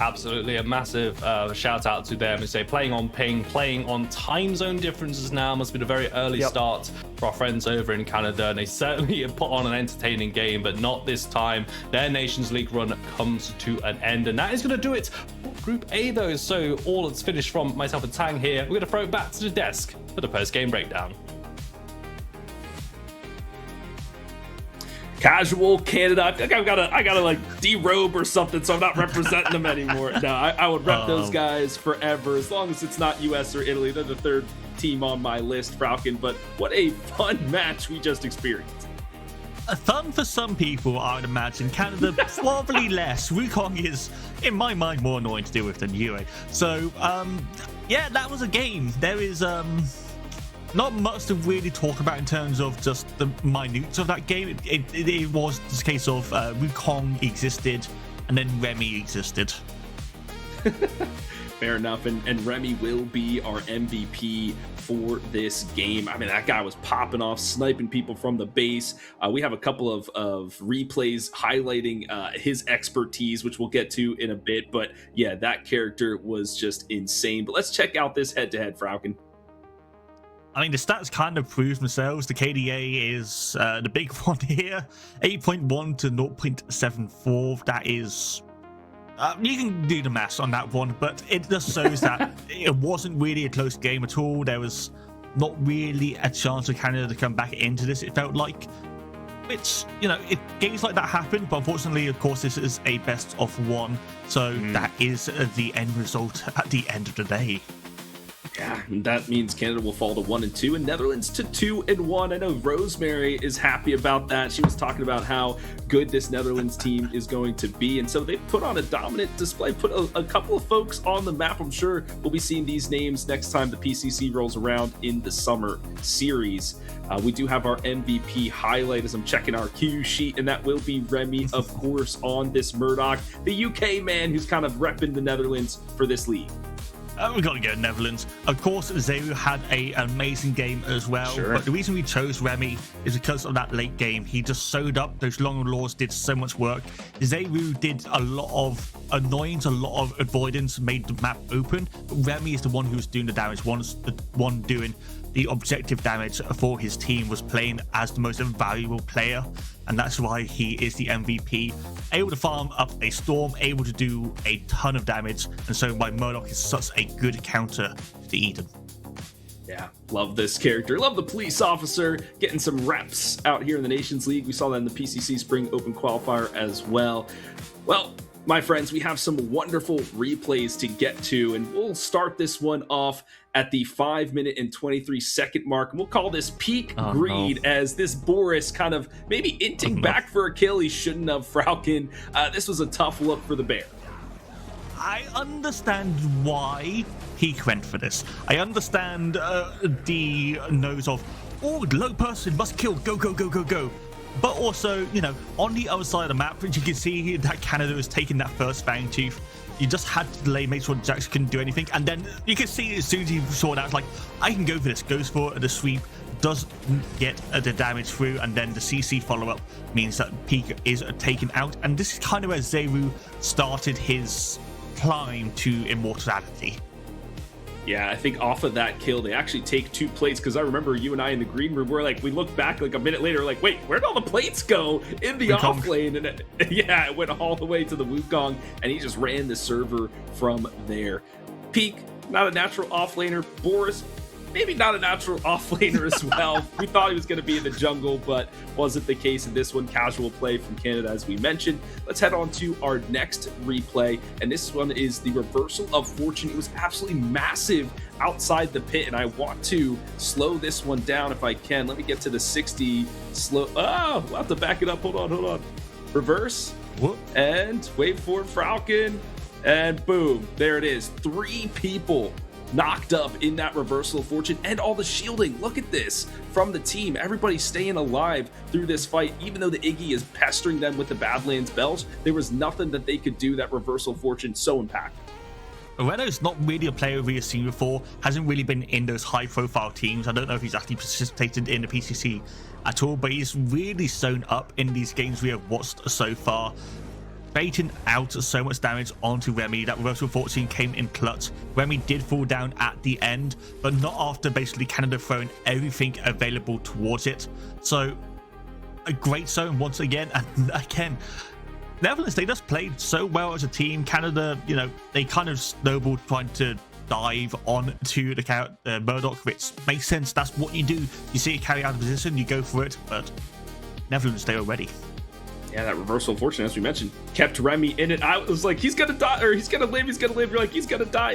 [SPEAKER 1] Absolutely, a massive shout out to them. Say playing on ping, playing on time zone differences now must be a very early start for our friends over in Canada, and they certainly have put on an entertaining game, but not this time. Their Nations League run comes to an end, and that is going to do it for Group A though. So all that's finished from myself and Tang here. We're going to throw it back to the desk for the post-game breakdown.
[SPEAKER 3] Casual Canada. I think I gotta like derobe or something, so I'm not representing them anymore. No, I would rep those guys forever, as long as it's not US or Italy. They're the 3rd team on my list, Falcon. But what a fun match we just experienced.
[SPEAKER 4] Fun for some people, I would imagine. Canada, probably less. Wukong is, in my mind, more annoying to deal with than Yue. So, yeah, that was a game. There is not much to really talk about in terms of just the minutes of that game. It was this case of Wukong existed and then Remy existed.
[SPEAKER 3] Fair enough, and Remy will be our MVP for this game. I mean, that guy was popping off, sniping people from the base. We have a couple of replays highlighting his expertise, which we'll get to in a bit. But yeah, that character was just insane. But let's check out this head-to-head, Falcon.
[SPEAKER 4] I mean, the stats kind of prove themselves. The KDA is the big one here, 8.1 to 0.74. That is... you can do the maths on that one, but it just shows that it wasn't really a close game at all. There was not really a chance for Canada to come back into this, it felt like. Which, games like that happen, but unfortunately, of course, this is a best of 1. So that is the end result at the end of the day.
[SPEAKER 3] Yeah, and that means Canada will fall to 1-2 and Netherlands to 2-1. I know Rosemary is happy about that. She was talking about how good this Netherlands team is going to be, and so they put on a dominant display, put a couple of folks on the map. I'm sure we'll be seeing these names next time the PCC rolls around in the summer series. We do have our MVP highlight as I'm checking our cue sheet, and that will be Remy, of course, on this Murdoch, the UK man who's kind of repping the Netherlands for this league.
[SPEAKER 4] We've got to go Netherlands. Of course, Zeru had an amazing game as well.
[SPEAKER 3] Sure.
[SPEAKER 4] But the reason we chose Remy is because of that late game. He just sewed up. Those long laws did so much work. Zeru did a lot of annoyance, a lot of avoidance, made the map open. But Remy is the one who was doing the damage, the one doing the objective damage for his team, was playing as the most valuable player. And that's why he is the MVP. Able to farm up a storm, able to do a ton of damage, and so why Murdoch is such a good counter to Eden.
[SPEAKER 3] Yeah, love this character. Love the police officer getting some reps out here in the Nations League. We saw that in the PCC Spring Open Qualifier as well. Well, my friends, we have some wonderful replays to get to, and we'll start this one off at the 5 minute and 23 second mark. And we'll call this peak greed, as this Boris kind of maybe inting back for a kill he shouldn't have. Falcon, this was a tough look for the Bear.
[SPEAKER 4] I understand why he went for this. I understand the nose of, oh, low person must kill, go, go, go, go, go. But also, on the other side of the map, you can see that Canada is taking that first Fang Chief. You just had to delay, make sure Jax couldn't do anything. And then you can see as soon as he saw that, it's like, I can go for this. Goes for the sweep, does get the damage through, and then the CC follow-up means that Peak is taken out. And this is kind of where Zeru started his climb to immortality.
[SPEAKER 3] Yeah, I think off of that kill, they actually take 2 plates, because I remember you and I in the green room, we're like, we looked back like a minute later, like, wait, where'd all the plates go in the off lane? And it went all the way to the Wukong, and he just ran the server from there. Peak, not a natural off laner. Boris, maybe not a natural off-laner as well. We thought he was going to be in the jungle, but wasn't the case in this one. Casual play from Canada, as we mentioned. Let's head on to our next replay, and this one is the Reversal of Fortune. It was absolutely massive outside the pit, and I want to slow this one down if I can. Let me get to the 60 slow. Oh, we'll have to back it up. Hold on. Reverse.
[SPEAKER 4] Whoop.
[SPEAKER 3] And wait for Falcon, and boom, there it is. 3 people knocked up in that Reversal of Fortune, and all the shielding. Look at this from the team. Everybody's staying alive through this fight, even though the Iggy is pestering them with the Badlands bells. There was nothing that they could do. That Reversal of Fortune, so impactful.
[SPEAKER 4] Arena's not really a player we've seen before, hasn't really been in those high-profile teams. I don't know if he's actually participated in the PCC at all, but he's really sewn up in these games we have watched so far, baiting out so much damage onto Remy. That Reversal of Fortune came in clutch. Remy did fall down at the end, but not after basically Canada throwing everything available towards it. So a great zone once again, and again, Netherlands, they just played so well as a team. Canada, you know, they kind of snowballed trying to dive on to the Murdoch, which makes sense. That's what you do. You see it carry out of position, you go for it, but Netherlands, they were ready.
[SPEAKER 3] Yeah, that Reversal of Fortune, as we mentioned, kept Remy in it. I was like, he's gonna die, or he's gonna live. You're like, he's gonna die.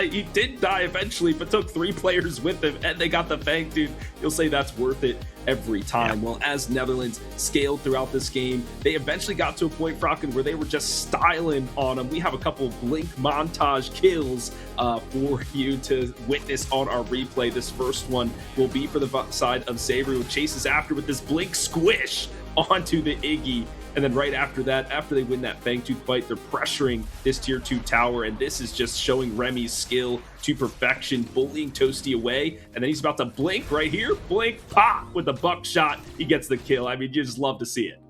[SPEAKER 3] He did die eventually, but took 3 players with him, and they got the Fang, dude. You'll say that's worth it every time. Yeah. Well, as Netherlands scaled throughout this game, they eventually got to a point, Falcon, where they were just styling on them. We have a couple of Blink montage kills for you to witness on our replay. This first one will be for the side of Xavier, who chases after with this Blink squish onto the Iggy. And then right after that, after they win that Fangtooth fight, they're pressuring this tier 2 tower, and this is just showing Remy's skill to perfection, bullying Toasty away, and then he's about to blink right here, blink, pop, with a buckshot, he gets the kill. I mean, you just love to see it.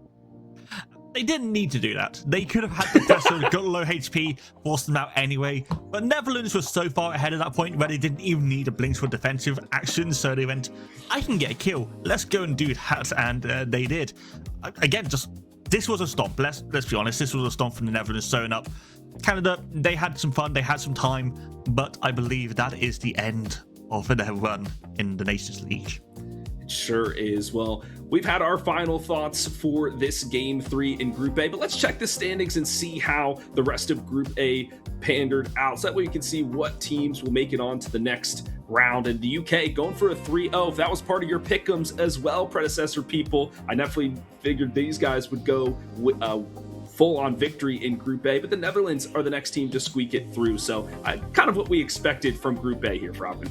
[SPEAKER 4] They didn't need to do that. They could have had the pressure, got low HP, forced them out anyway. But Netherlands was so far ahead at that point where they didn't even need a blink for defensive action. So they went, I can get a kill. Let's go and do that. And they did. Again, just this was a stomp. Let's be honest. This was a stomp from the Netherlands sewn up. Canada, they had some fun. They had some time. But I believe that is the end of their run in the Nations League.
[SPEAKER 3] Sure is. Well, we've had our final thoughts for this Game 3 in Group A, but let's check the standings and see how the rest of Group A pandered out, so that way we can see what teams will make it on to the next round. And the UK going for a 3-0. If that was part of your pick'ems as well, predecessor people, I definitely figured these guys would go full-on victory in Group A, but the Netherlands are the next team to squeak it through. So kind of what we expected from Group A here, Falcon.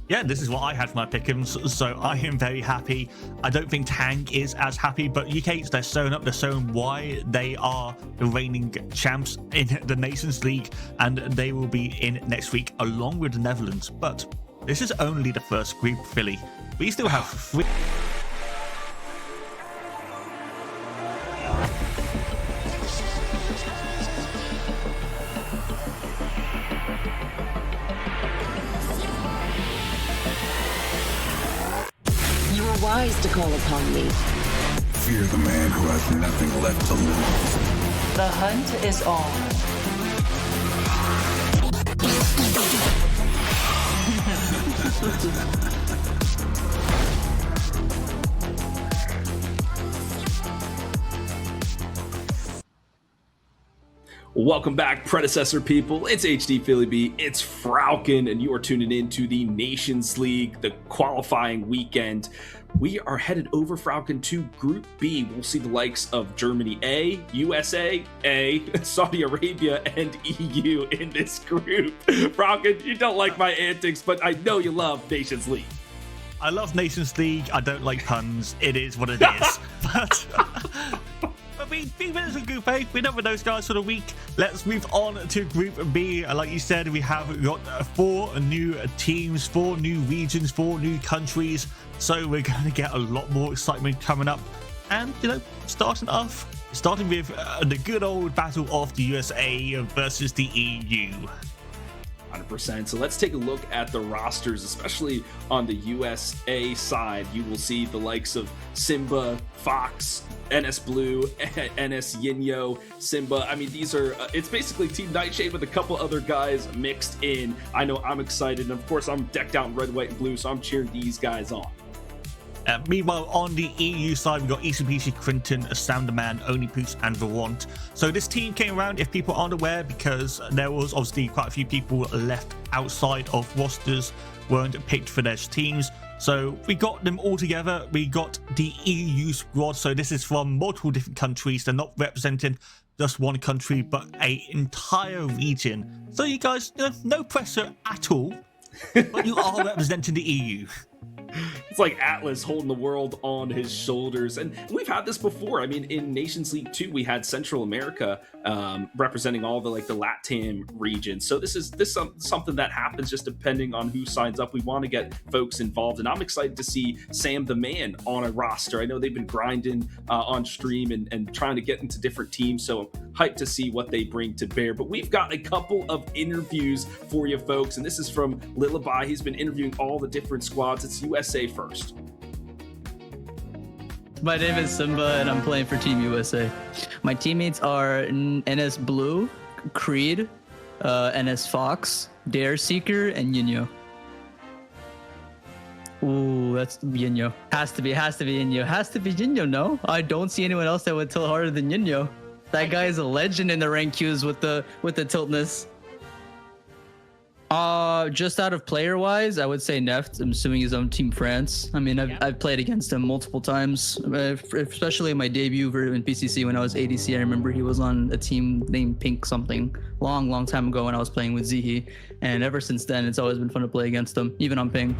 [SPEAKER 4] Yeah, this is what I had for my pick'ems, so I am very happy. I don't think Tang is as happy, but UK, they're sewn up, they're sewn why they are the reigning champs in the Nations League, and they will be in next week along with the Netherlands. But this is only the first group, Philly. We still have 3.
[SPEAKER 7] Wise to call upon me.
[SPEAKER 8] Fear the man who has nothing left to lose.
[SPEAKER 7] The hunt is on.
[SPEAKER 3] Welcome back, predecessor people. It's HD Philly B, it's Falcon, and you are tuning in to the Nations League, the qualifying weekend. We are headed over, Falcon, to Group B. We'll see the likes of Germany A, USA A, Saudi Arabia, and EU in this group. Falcon, you don't like my antics, but I know you love Nations League.
[SPEAKER 4] I love Nations League. I don't like puns. It is what it is. But we finished with Group A. We're done with those guys for the week. Let's move on to Group B. Like you said, we have got 4 new teams, 4 new regions, 4 new countries. So we're going to get a lot more excitement coming up. And, you know, starting with the good old battle of the USA versus the EU.
[SPEAKER 3] 100%. So let's take a look at the rosters, especially on the USA side. You will see the likes of Simba, Fox, NS Blue, NS Yinyo, Simba. I mean, these are, it's basically Team Nightshade with a couple other guys mixed in. I know I'm excited. And of course, I'm decked out in red, white, and blue, so I'm cheering these guys on.
[SPEAKER 4] Meanwhile, on the EU side, we've got ECPC, Crinton, Sam the Man, Onipus, and Veront. So this team came around, if people aren't aware, because there was obviously quite a few people left outside of rosters, weren't picked for their teams. So we got them all together. We got the EU squad. So this is from multiple different countries. They're not representing just one country, but an entire region. So you guys, no pressure at all, but you are representing the EU.
[SPEAKER 3] It's like Atlas holding the world on his shoulders. And we've had this before. I mean, in Nations League 2, we had Central America representing all the LATAM region. So this is something that happens just depending on who signs up. We want to get folks involved. And I'm excited to see Sam the Man on a roster. I know they've been grinding on stream and trying to get into different teams. So I'm hyped to see what they bring to bear. But we've got a couple of interviews for you folks. And this is from Lillaby. He's been interviewing all the different squads. It's USA first.
[SPEAKER 9] My name is Simba and I'm playing for Team USA. My teammates are NS Blue, Creed, NS Fox, Dare Seeker, and Yinyo. Ooh, that's Yinyo. Has to be Yinyo. Has to be Yinyo, no? I don't see anyone else that would tilt harder than Yinyo. That guy is a legend in the rank queues with the tiltness. Just out of player-wise, I would say Neft. I'm assuming he's on Team France. I mean, I've played against him multiple times, especially in my debut in PCC when I was ADC. I remember he was on a team named Pink something long time ago when I was playing with Zihi. And ever since then, it's always been fun to play against him, even on ping.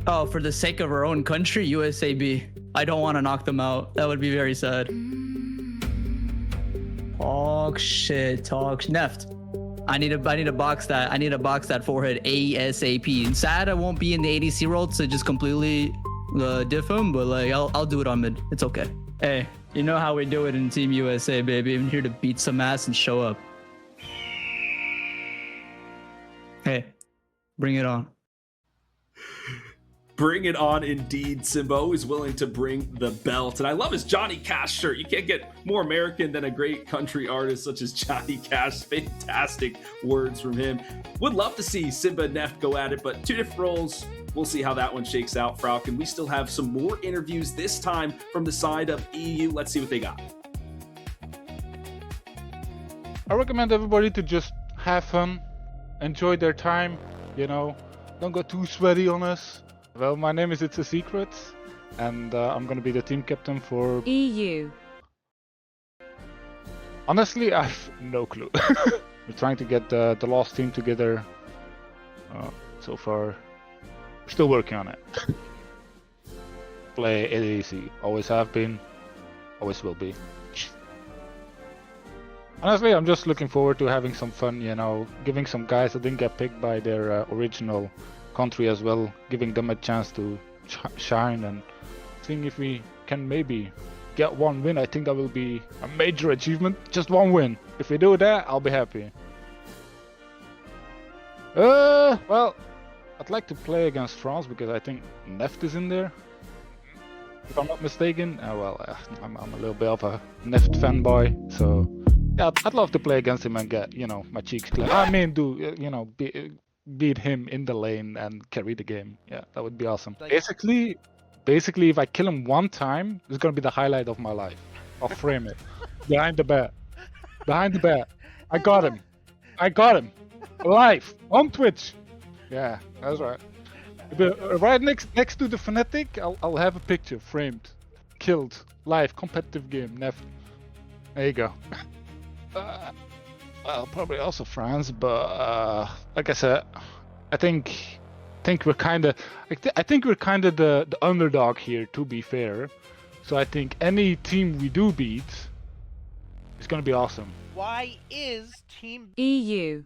[SPEAKER 9] Oh, for the sake of our own country, USAB. I don't want to knock them out. That would be very sad. Talk shit. Neft. I need to box that. I need to box that forehead ASAP. Sad I won't be in the ADC role to just completely diff him, but like I'll do it on mid. It's okay. Hey, you know how we do it in Team USA, baby. I'm here to beat some ass and show up. Hey, bring it on.
[SPEAKER 3] Bring it on indeed. Simba is willing to bring the belt. And I love his Johnny Cash shirt. You can't get more American than a great country artist such as Johnny Cash. Fantastic words from him. Would love to see Simba and Neft go at it, but two different roles. We'll see how that one shakes out, Falcon. We still have some more interviews, this time from the side of EU. Let's see what they got.
[SPEAKER 6] I recommend everybody to just have fun, enjoy their time, don't go too sweaty on us. Well, my name is It's a Secret, and I'm gonna be the team captain for
[SPEAKER 10] EU.
[SPEAKER 6] Honestly, I have no clue. We're trying to get the last team together. So far, we're still working on it. Play ADC, always have been, always will be. Honestly, I'm just looking forward to having some fun, giving some guys that didn't get picked by their original country as well, giving them a chance to shine and seeing if we can maybe get one win. I think that will be a major achievement. Just one win. If we do that, I'll be happy. Well, I'd like to play against France because I think Neft is in there. If I'm not mistaken. I'm a little bit of a Neft fanboy, so yeah, I'd love to play against him and get, my cheeks clear. I mean, beat him in the lane and carry the game. Yeah, that would be awesome. Basically, if I kill him one time, it's gonna be the highlight of my life. I'll frame it. Behind the bat. I got him. Live on Twitch. Yeah, that's right. Right next to the Fnatic, I'll have a picture framed, killed, live, competitive game. Neft. There you go. Well, probably also France, but like I said, I think we're kind of the underdog here, to be fair. So I think any team we do beat is gonna be awesome.
[SPEAKER 11] Why is Team
[SPEAKER 10] EU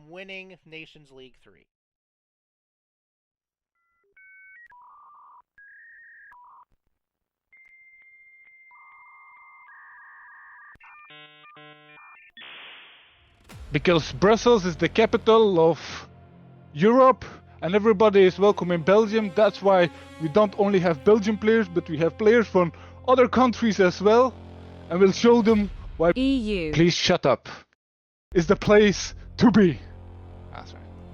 [SPEAKER 11] winning Nations League 3?
[SPEAKER 6] because Brussels is the capital of Europe and everybody is welcome in Belgium. That's why we don't only have Belgian players, but we have players from other countries as well. And we'll show them why
[SPEAKER 10] EU.
[SPEAKER 6] Please shut up. Is the place to be.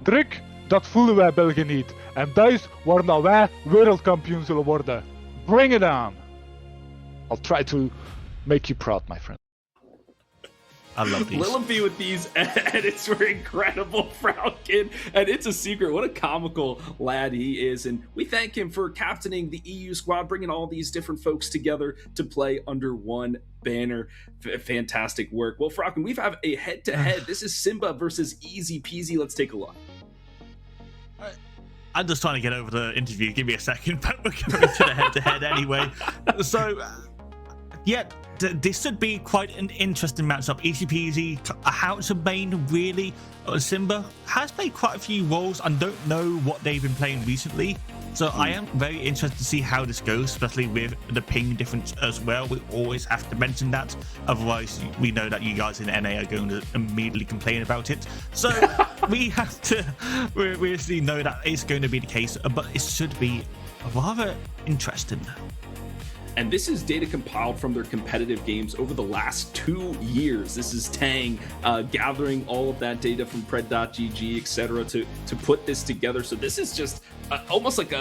[SPEAKER 6] Druk, dat voelen wij België niet. En thuis worden wij wereldkampioen zullen worden. Bring it on. I'll try to make you proud, my friend.
[SPEAKER 4] I love these.
[SPEAKER 3] Lillipy with these edits were incredible, Falcon. And it's a secret. What a comical lad he is. And we thank him for captaining the EU squad, bringing all these different folks together to play under one banner. Fantastic work. Well, Falcon, we have a head-to-head. This is Simba versus Easy Peasy. Let's take a look.
[SPEAKER 4] I'm just trying to get over the interview. Give me a second, but we're going to the head-to-head anyway. So, yeah, this should be quite an interesting matchup. Easy Peasy, how to main really. Simba has played quite a few roles. I don't know what they've been playing recently. So I am very interested to see how this goes, especially with the ping difference as well. We always have to mention that. Otherwise, we know that you guys in NA are going to immediately complain about it. So we have to really know that it's going to be the case, but it should be rather interesting.
[SPEAKER 3] And this is data compiled from their competitive games over the last 2 years. This is Tang gathering all of that data from Pred.gg, etc., to put this together. So this is just almost like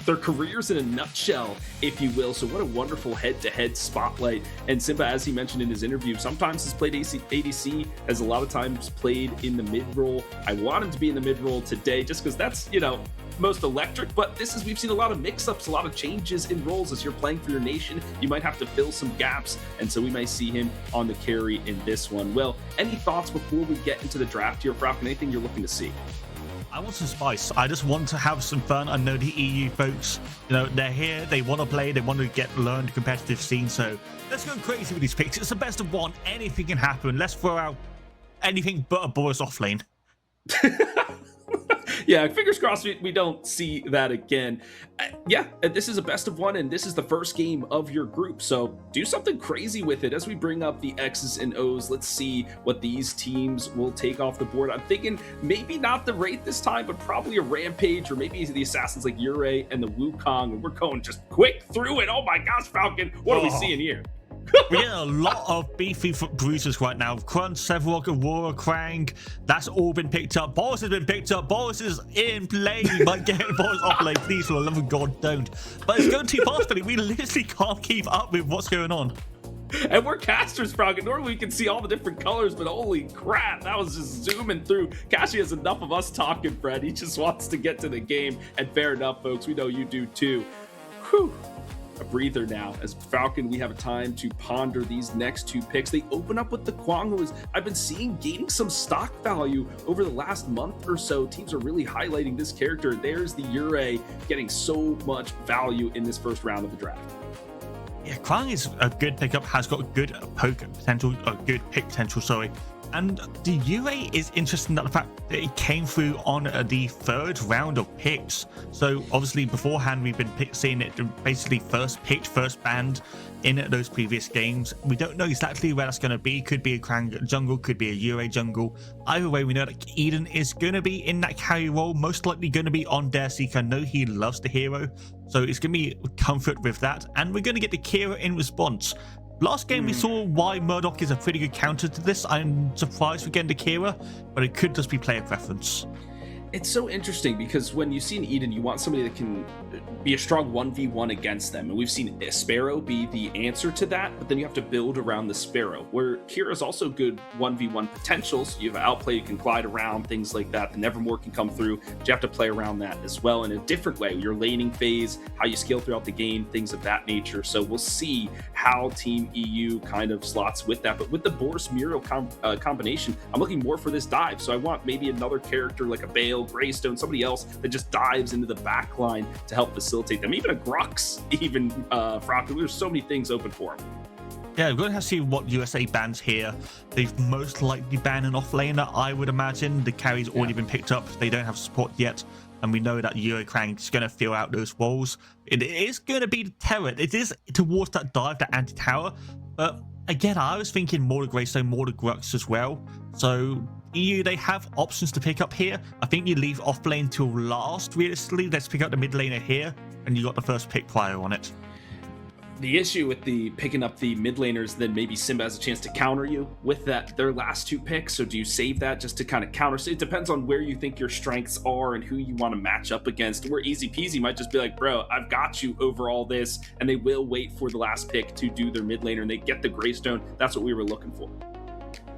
[SPEAKER 3] their careers in a nutshell, if you will. So what a wonderful head-to-head spotlight. And Simba, as he mentioned in his interview, sometimes has played ADC, has a lot of times played in the mid-roll. I want him to be in the mid-roll today just because that's, you know, most electric, but we've seen a lot of mix-ups, a lot of changes in roles. As you're playing for your nation, you might have to fill some gaps, and so we might see him on the carry in this one. Well, any thoughts before we get into the draft here, Falcon? Anything you're looking to see?
[SPEAKER 4] I want some spice. I just want to have some fun. I know the EU folks, you know, they're here, they want to play, they want to learn the competitive scene, so let's go crazy with these picks. It's the best of one. Anything can happen. Let's throw out anything but a Boris off lane.
[SPEAKER 3] Yeah, fingers crossed we don't see that again. Yeah, this is a best of one, and this is the first game of your group, so do something crazy with it. As we bring up the X's and O's, let's see what these teams will take off the board. I'm thinking maybe not the Wraith this time, but probably a Rampage, or maybe the Assassins like Yurei and the Wukong, and we're going just quick through it. Oh my gosh, Falcon, what are we seeing here?
[SPEAKER 4] We get a lot of beefy bruisers right now. Crunch, Sevarog, Aurora, Krang. That's all been picked up. Boris has been picked up. Boris is in play. You might get Boris off lane. Please, for the love of God, don't. But it's going too fast, buddy. We literally can't keep up with what's going on.
[SPEAKER 3] And we're casters, Frog. Normally we can see all the different colors, but holy crap, that was just zooming through. Kashi has enough of us talking, Fred. He just wants to get to the game. And fair enough, folks. We know you do too. Whew. A breather now. As Falcon, we have time to ponder these next two picks. They open up with the Kwang, who is, I've been seeing, gaining some stock value over the last month or so. Teams are really highlighting this character. There's the Yurei getting so much value in this first round of the draft.
[SPEAKER 4] Yeah, Kwang is a good pickup, has got good poke potential, good pick potential, sorry. And the Yurei is interesting that the fact that it came through on the third round of picks. So obviously beforehand we've been seeing it basically first picked, first banned in those previous games. We don't know exactly where that's going to be. Could be a Krang jungle, could be a Yurei jungle. Either way, we know that Eden is going to be in that carry role, most likely going to be on Dareseeker. I know he loves the hero, so it's going to be comfort with that. And we're going to get the Kira in response. Last game we saw why Murdoch is a pretty good counter to this. I'm surprised we're getting to Kira, but it could just be player preference.
[SPEAKER 3] It's so interesting because when you see an Eden, you want somebody that can be a strong 1v1 against them. And we've seen Sparrow be the answer to that, but then you have to build around the Sparrow, where Kira's also good 1v1 potentials. You have Outplay, you can glide around, things like that. The Nevermore can come through, but you have to play around that as well in a different way. Your laning phase, how you scale throughout the game, things of that nature. So we'll see how Team EU kind of slots with that. But with the Boris Muriel combination, I'm looking more for this dive. So I want maybe another character like a Bale, Greystone, somebody else that just dives into the back line to help facilitate them. Even a Grux, even Frocko. There's so many things open for him.
[SPEAKER 4] Yeah, we're going to have to see what USA bans here. They've most likely banned an off-laner, I would imagine. The carry's already been picked up. They don't have support yet. And we know that Yurei Krang is going to fill out those walls. It is going to be the terror. It is towards that dive, that anti-tower. But again, I was thinking more to Greystone, more to Grux as well. So EU, they have options to pick up here. I think you leave off lane till last, realistically. Let's pick up the mid laner here, and you got the first pick prior on it.
[SPEAKER 3] The issue with the picking up the mid laners, then maybe Simba has a chance to counter you with their last 2 picks. So do you save that just to kind of counter? So it depends on where you think your strengths are and who you want to match up against. Where Easy Peasy might just be like, bro, I've got you over all this, and they will wait for the last pick to do their mid laner, and they get the Greystone. That's what we were looking for.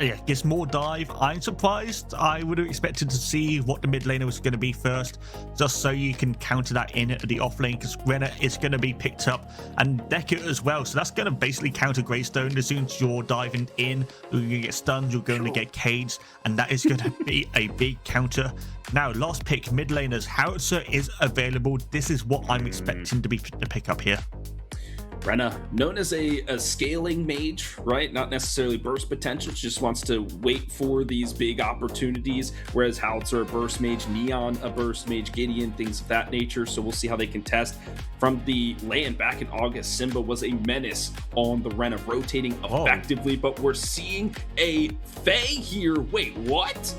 [SPEAKER 4] Yeah, gets more dive. I'm surprised. I would have expected to see what the mid laner was going to be first, just so you can counter that in at the off lane, because Renner is going to be picked up, and Decker as well. So that's going to basically counter Greystone. As soon as you're diving in, you're going to get stunned, you're going to get caged, and that is going to be a big counter. Now, last pick, mid laners. Howitzer is available. This is what I'm expecting to be the pick up here.
[SPEAKER 3] Brenna, known as a scaling mage, right? Not necessarily burst potential, just wants to wait for these big opportunities, whereas Howitzer a burst mage, Neon a burst mage, Gideon, things of that nature. So we'll see how they can test. From the land back in August, Simba was a menace on the Rena, rotating effectively, but we're seeing a Fae here. Wait, what?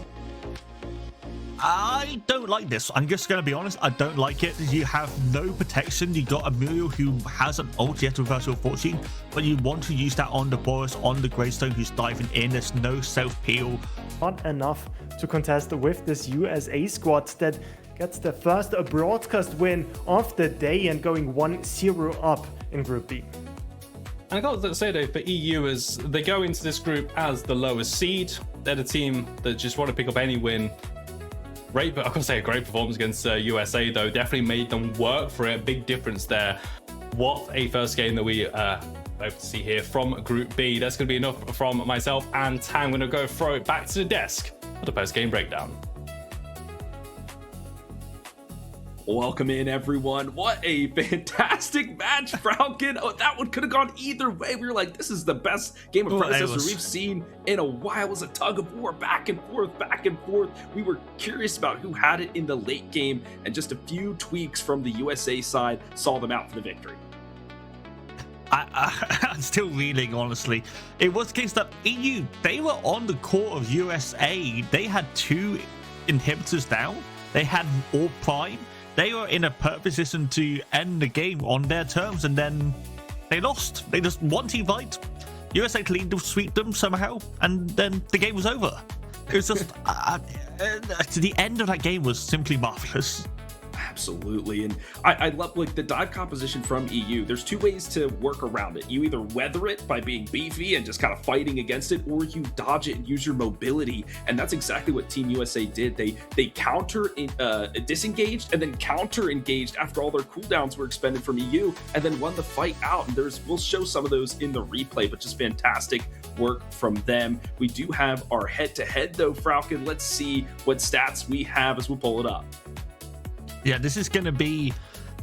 [SPEAKER 4] I don't like this. I'm just going to be honest. I don't like it. You have no protection. You got a Muriel who has an ult yet to Reversal of Fortune, but you want to use that on the Boris, on the Greystone who's diving in. There's no self-peel.
[SPEAKER 2] Not enough to contest with this USA squad that gets the first broadcast win of the day and going 1-0 up in Group B.
[SPEAKER 1] And I got to say though, for EU, as they go into this group as the lowest seed, they're the team that just want to pick up any win. Great, but I can say a great performance against USA though. Definitely made them work for it. Big difference there. What a first game that we hope to see here from Group B. That's going to be enough from myself and Tang. I'm going to go throw it back to the desk for the post-game breakdown.
[SPEAKER 3] Welcome in, everyone. What a fantastic match, Falcon. Oh, that one could have gone either way. We were like, this is the best game of predecessor we've seen in a while. It was a tug of war, back and forth, back and forth. We were curious about who had it in the late game, and just a few tweaks from the USA side saw them out for the victory.
[SPEAKER 4] I'm still reeling, honestly. It was the case that EU, they were on the court of USA. They had 2 inhibitors down. They had all prime. They were in a perfect position to end the game on their terms, and then they lost. They just one team fight. USA cleaned them, sweeped them somehow, and then the game was over. It was just the end of that game was simply marvelous.
[SPEAKER 3] Absolutely. And I love like the dive composition from EU. There's 2 ways to work around it. You either weather it by being beefy and just kind of fighting against it, or you dodge it and use your mobility. And that's exactly what Team USA did. They counter disengaged and then counter engaged after all their cooldowns were expended from EU, and then won the fight out. And we'll show some of those in the replay, but just fantastic work from them. We do have our head-to-head though, Falcon. Let's see what stats we have as we pull it up.
[SPEAKER 4] Yeah, this is going to be...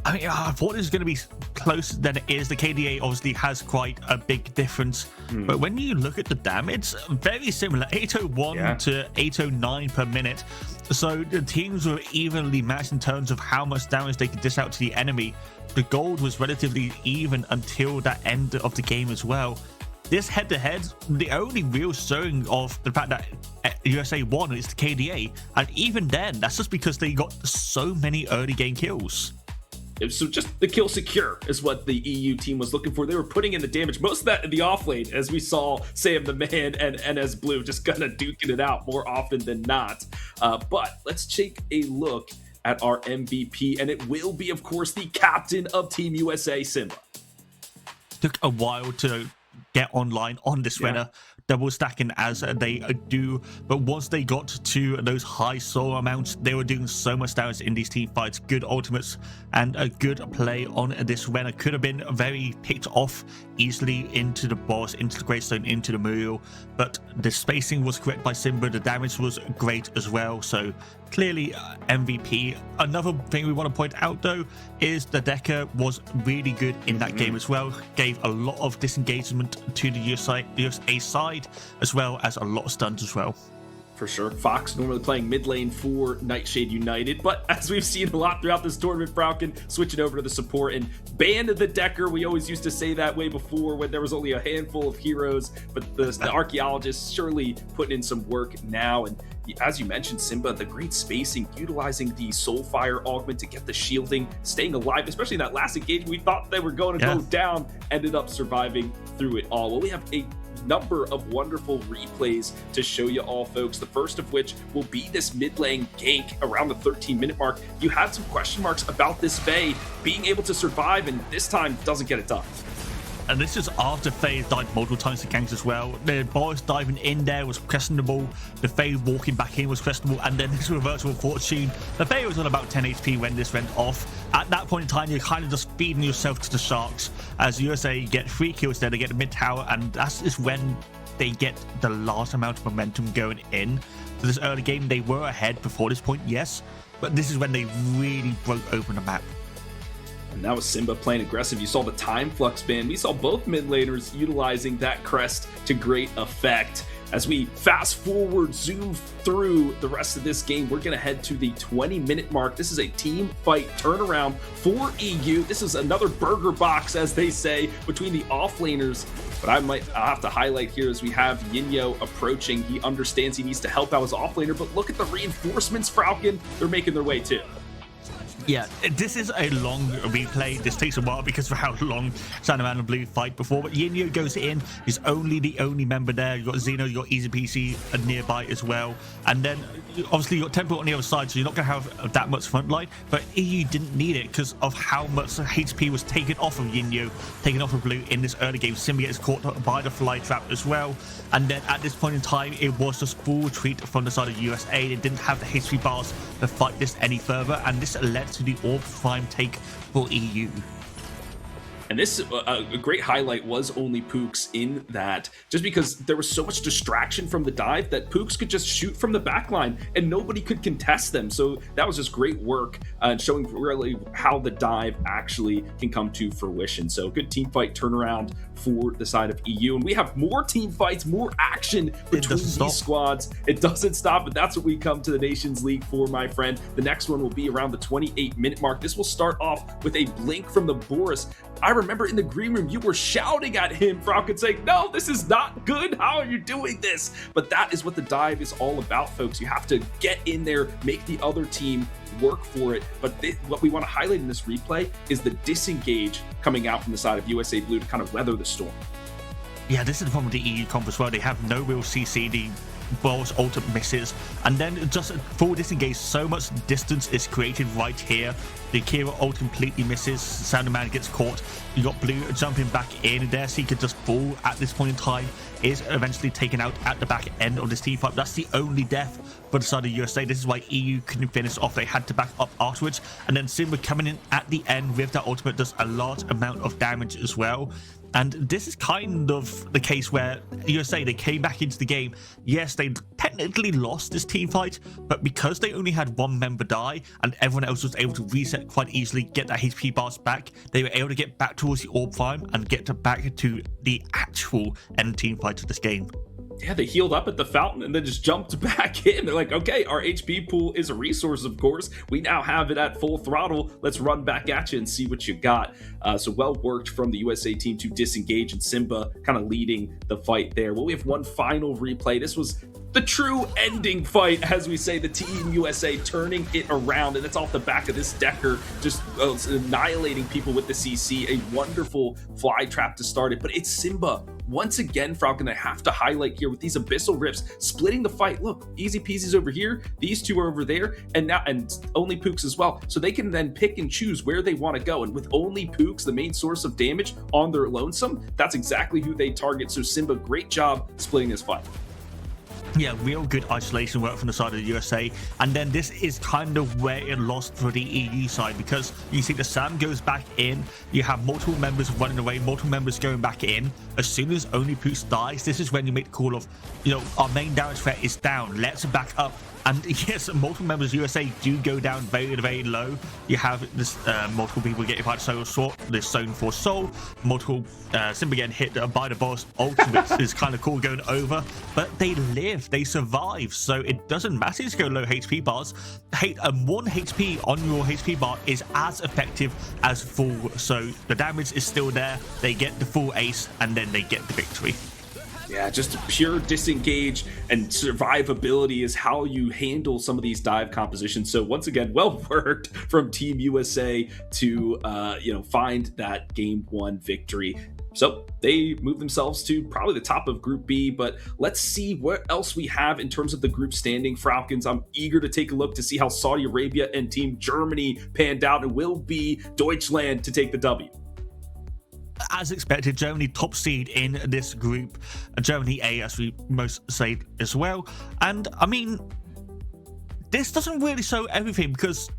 [SPEAKER 4] I mean, I thought it was going to be closer than it is. The KDA obviously has quite a big difference. But when you look at the damage, very similar. 801 to 809 per minute. So the teams were evenly matched in terms of how much damage they could dish out to the enemy. The gold was relatively even until that end of the game as well. This head-to-head, the only real showing of the fact that USA won is the KDA, and even then, that's just because they got so many early game kills.
[SPEAKER 3] So just the kill secure is what the EU team was looking for. They were putting in the damage, most of that in the off lane, as we saw Sam the Man and NS Blue just kind of duking it out more often than not. But let's take a look at our MVP, and it will be, of course, the captain of Team USA, Simba.
[SPEAKER 4] Took a while to get online on this winner, double stacking as they do, but once they got to those high soul amounts, they were doing so much damage in these team fights. Good ultimates and a good play on this winner. Could have been very picked off easily into the boss, into the Greystone, into the Muriel, but the spacing was correct by Simba. The damage was great as well, so clearly MVP. Another thing we want to point out though is the Decker was really good in that game as well. Gave a lot of disengagement to the USA side, as well as a lot of stuns as well.
[SPEAKER 3] For sure. Fox normally playing mid lane for Nightshade United, but as we've seen a lot throughout this tournament, Falcon switching over to the support and ban the Decker. We always used to say that way before when there was only a handful of heroes, but the archaeologists surely putting in some work now, and as you mentioned, Simba, the great spacing, utilizing the Soulfire augment to get the shielding, staying alive, especially in that last engagement. We thought they were going to go down, ended up surviving through it all. Well, we have a number of wonderful replays to show you all, folks. The first of which will be this mid lane gank around the 13-minute mark. You had some question marks about this Faye being able to survive, and this time doesn't get it done.
[SPEAKER 4] And this is after Faye died multiple times to ganks as well. The Boris diving in there was questionable. The Faye walking back in was questionable. And then this reversal of fortune. The Faye was on about 10 HP when this went off. At that point in time, you're kind of just feeding yourself to the sharks. As USA get 3 kills there, they get the mid tower. And that is when they get the last amount of momentum going in. So this early game, they were ahead before this point, yes. But this is when they really broke open the map.
[SPEAKER 3] And that was Simba playing aggressive. You saw the time flux ban. We saw both mid laners utilizing that crest to great effect. As we fast forward, zoom through the rest of this game, we're going to head to the 20-minute mark. This is a team fight turnaround for EU. This is another burger box, as they say, between the offlaners. But I'll have to highlight here as we have Yinyo approaching. He understands he needs to help out his offlaner, but look at the reinforcements, Falcon. They're making their way too.
[SPEAKER 4] Yeah, this is a long replay. This takes a while because of how long Sandoman and Blue fight before. But Yinyo goes in. He's the only member there. You've got Zeno, you've got Easy PC nearby as well. And then, obviously, you've got Temple on the other side, so you're not going to have that much front line. But EU didn't need it because of how much HP was taken off of Yinyo, taken off of Blue in this early game. Simba gets caught by the fly trap as well. And then at this point in time, it was just full retreat from the side of USA. They didn't have the HP bars to fight this any further. And this led to the Orb Prime take for EU.
[SPEAKER 3] And this, a great highlight was only Pooks in that, just because there was so much distraction from the dive that Pooks could just shoot from the back line and nobody could contest them. So that was just great work, showing really how the dive actually can come to fruition. So good team fight turnaround for the side of EU. And we have more team fights, more action between these squads. It doesn't stop, but that's what we come to the Nations League for, my friend. The next one will be around the 28-minute mark. This will start off with a blink from the Boris. I remember in the green room, you were shouting at him, Falcon, saying, no, this is not good. How are you doing this? But that is what the dive is all about, folks. You have to get in there, make the other team work for it. But what we want to highlight in this replay is the disengage coming out from the side of USA Blue to kind of weather the storm.
[SPEAKER 4] Yeah, this is the problem with the EU comp as well. They have no real CC. The Boris ultimate misses, and then just full disengage. So much distance is created right here. The Kira ult completely misses. Sandoman gets caught. You got Blue jumping back in there, so he could just fall at this point in time. Is eventually taken out at the back end of this team fight. That's the only death for the side of USA. This is why EU couldn't finish off. They had to back up afterwards, and then Simba coming in at the end with that ultimate does a large amount of damage as well. And this is kind of the case where USA, they came back into the game. Yes, they technically lost this team fight, but because they only had one member die and everyone else was able to reset quite easily, get that HP bars back, they were able to get back towards the Orb Prime and get back to the actual end team fight of this game.
[SPEAKER 3] Yeah, they healed up at the fountain and then just jumped back in. They're like, okay, our HP pool is a resource, of course. We now have it at full throttle. Let's run back at you and see what you got. So well worked from the USA team to disengage, and Simba kind of leading the fight there. Well, we have one final replay. This was the true ending fight, as we say, the Team USA turning it around, and it's off the back of this Decker just annihilating people with the CC. A wonderful fly trap to start it, but it's Simba once again, Falcon, I have to highlight here with these Abyssal Rips splitting the fight. Look, Easy Peasy's over here, these two are over there, and only Pooks as well. So they can then pick and choose where they want to go. And with only Pooks, the main source of damage on their lonesome, that's exactly who they target. So Simba, great job splitting this fight.
[SPEAKER 4] Yeah, real good isolation work from the side of the USA. And then this is kind of where it lost for the EU side, because you see the Sam goes back in, you have multiple members running away, multiple members going back in. As soon as only Pooks dies, this is when you make the call of, our main damage threat is down, let's back up. And yes, multiple members of USA do go down very, very low. You have this multiple people getting by the Soul Sword, this Zone for Soul, multiple Simba getting hit by the boss. Ultimate is kind of cool going over, but they live, they survive. So it doesn't matter if you go low HP bars. 1 HP on your HP bar is as effective as full. So the damage is still there. They get the full ace, and then they get the victory.
[SPEAKER 3] Yeah, just pure disengage and survivability is how you handle some of these dive compositions. So once again, well worked from Team USA to find that game 1 victory. So they move themselves to probably the top of Group B, but let's see what else we have in terms of the group standing. Falcons, I'm eager to take a look to see how Saudi Arabia and Team Germany panned out. It will be Deutschland to take the W.
[SPEAKER 4] As expected, Germany top seed in this group, Germany A, as we most say as well. And I mean, this doesn't really show everything, because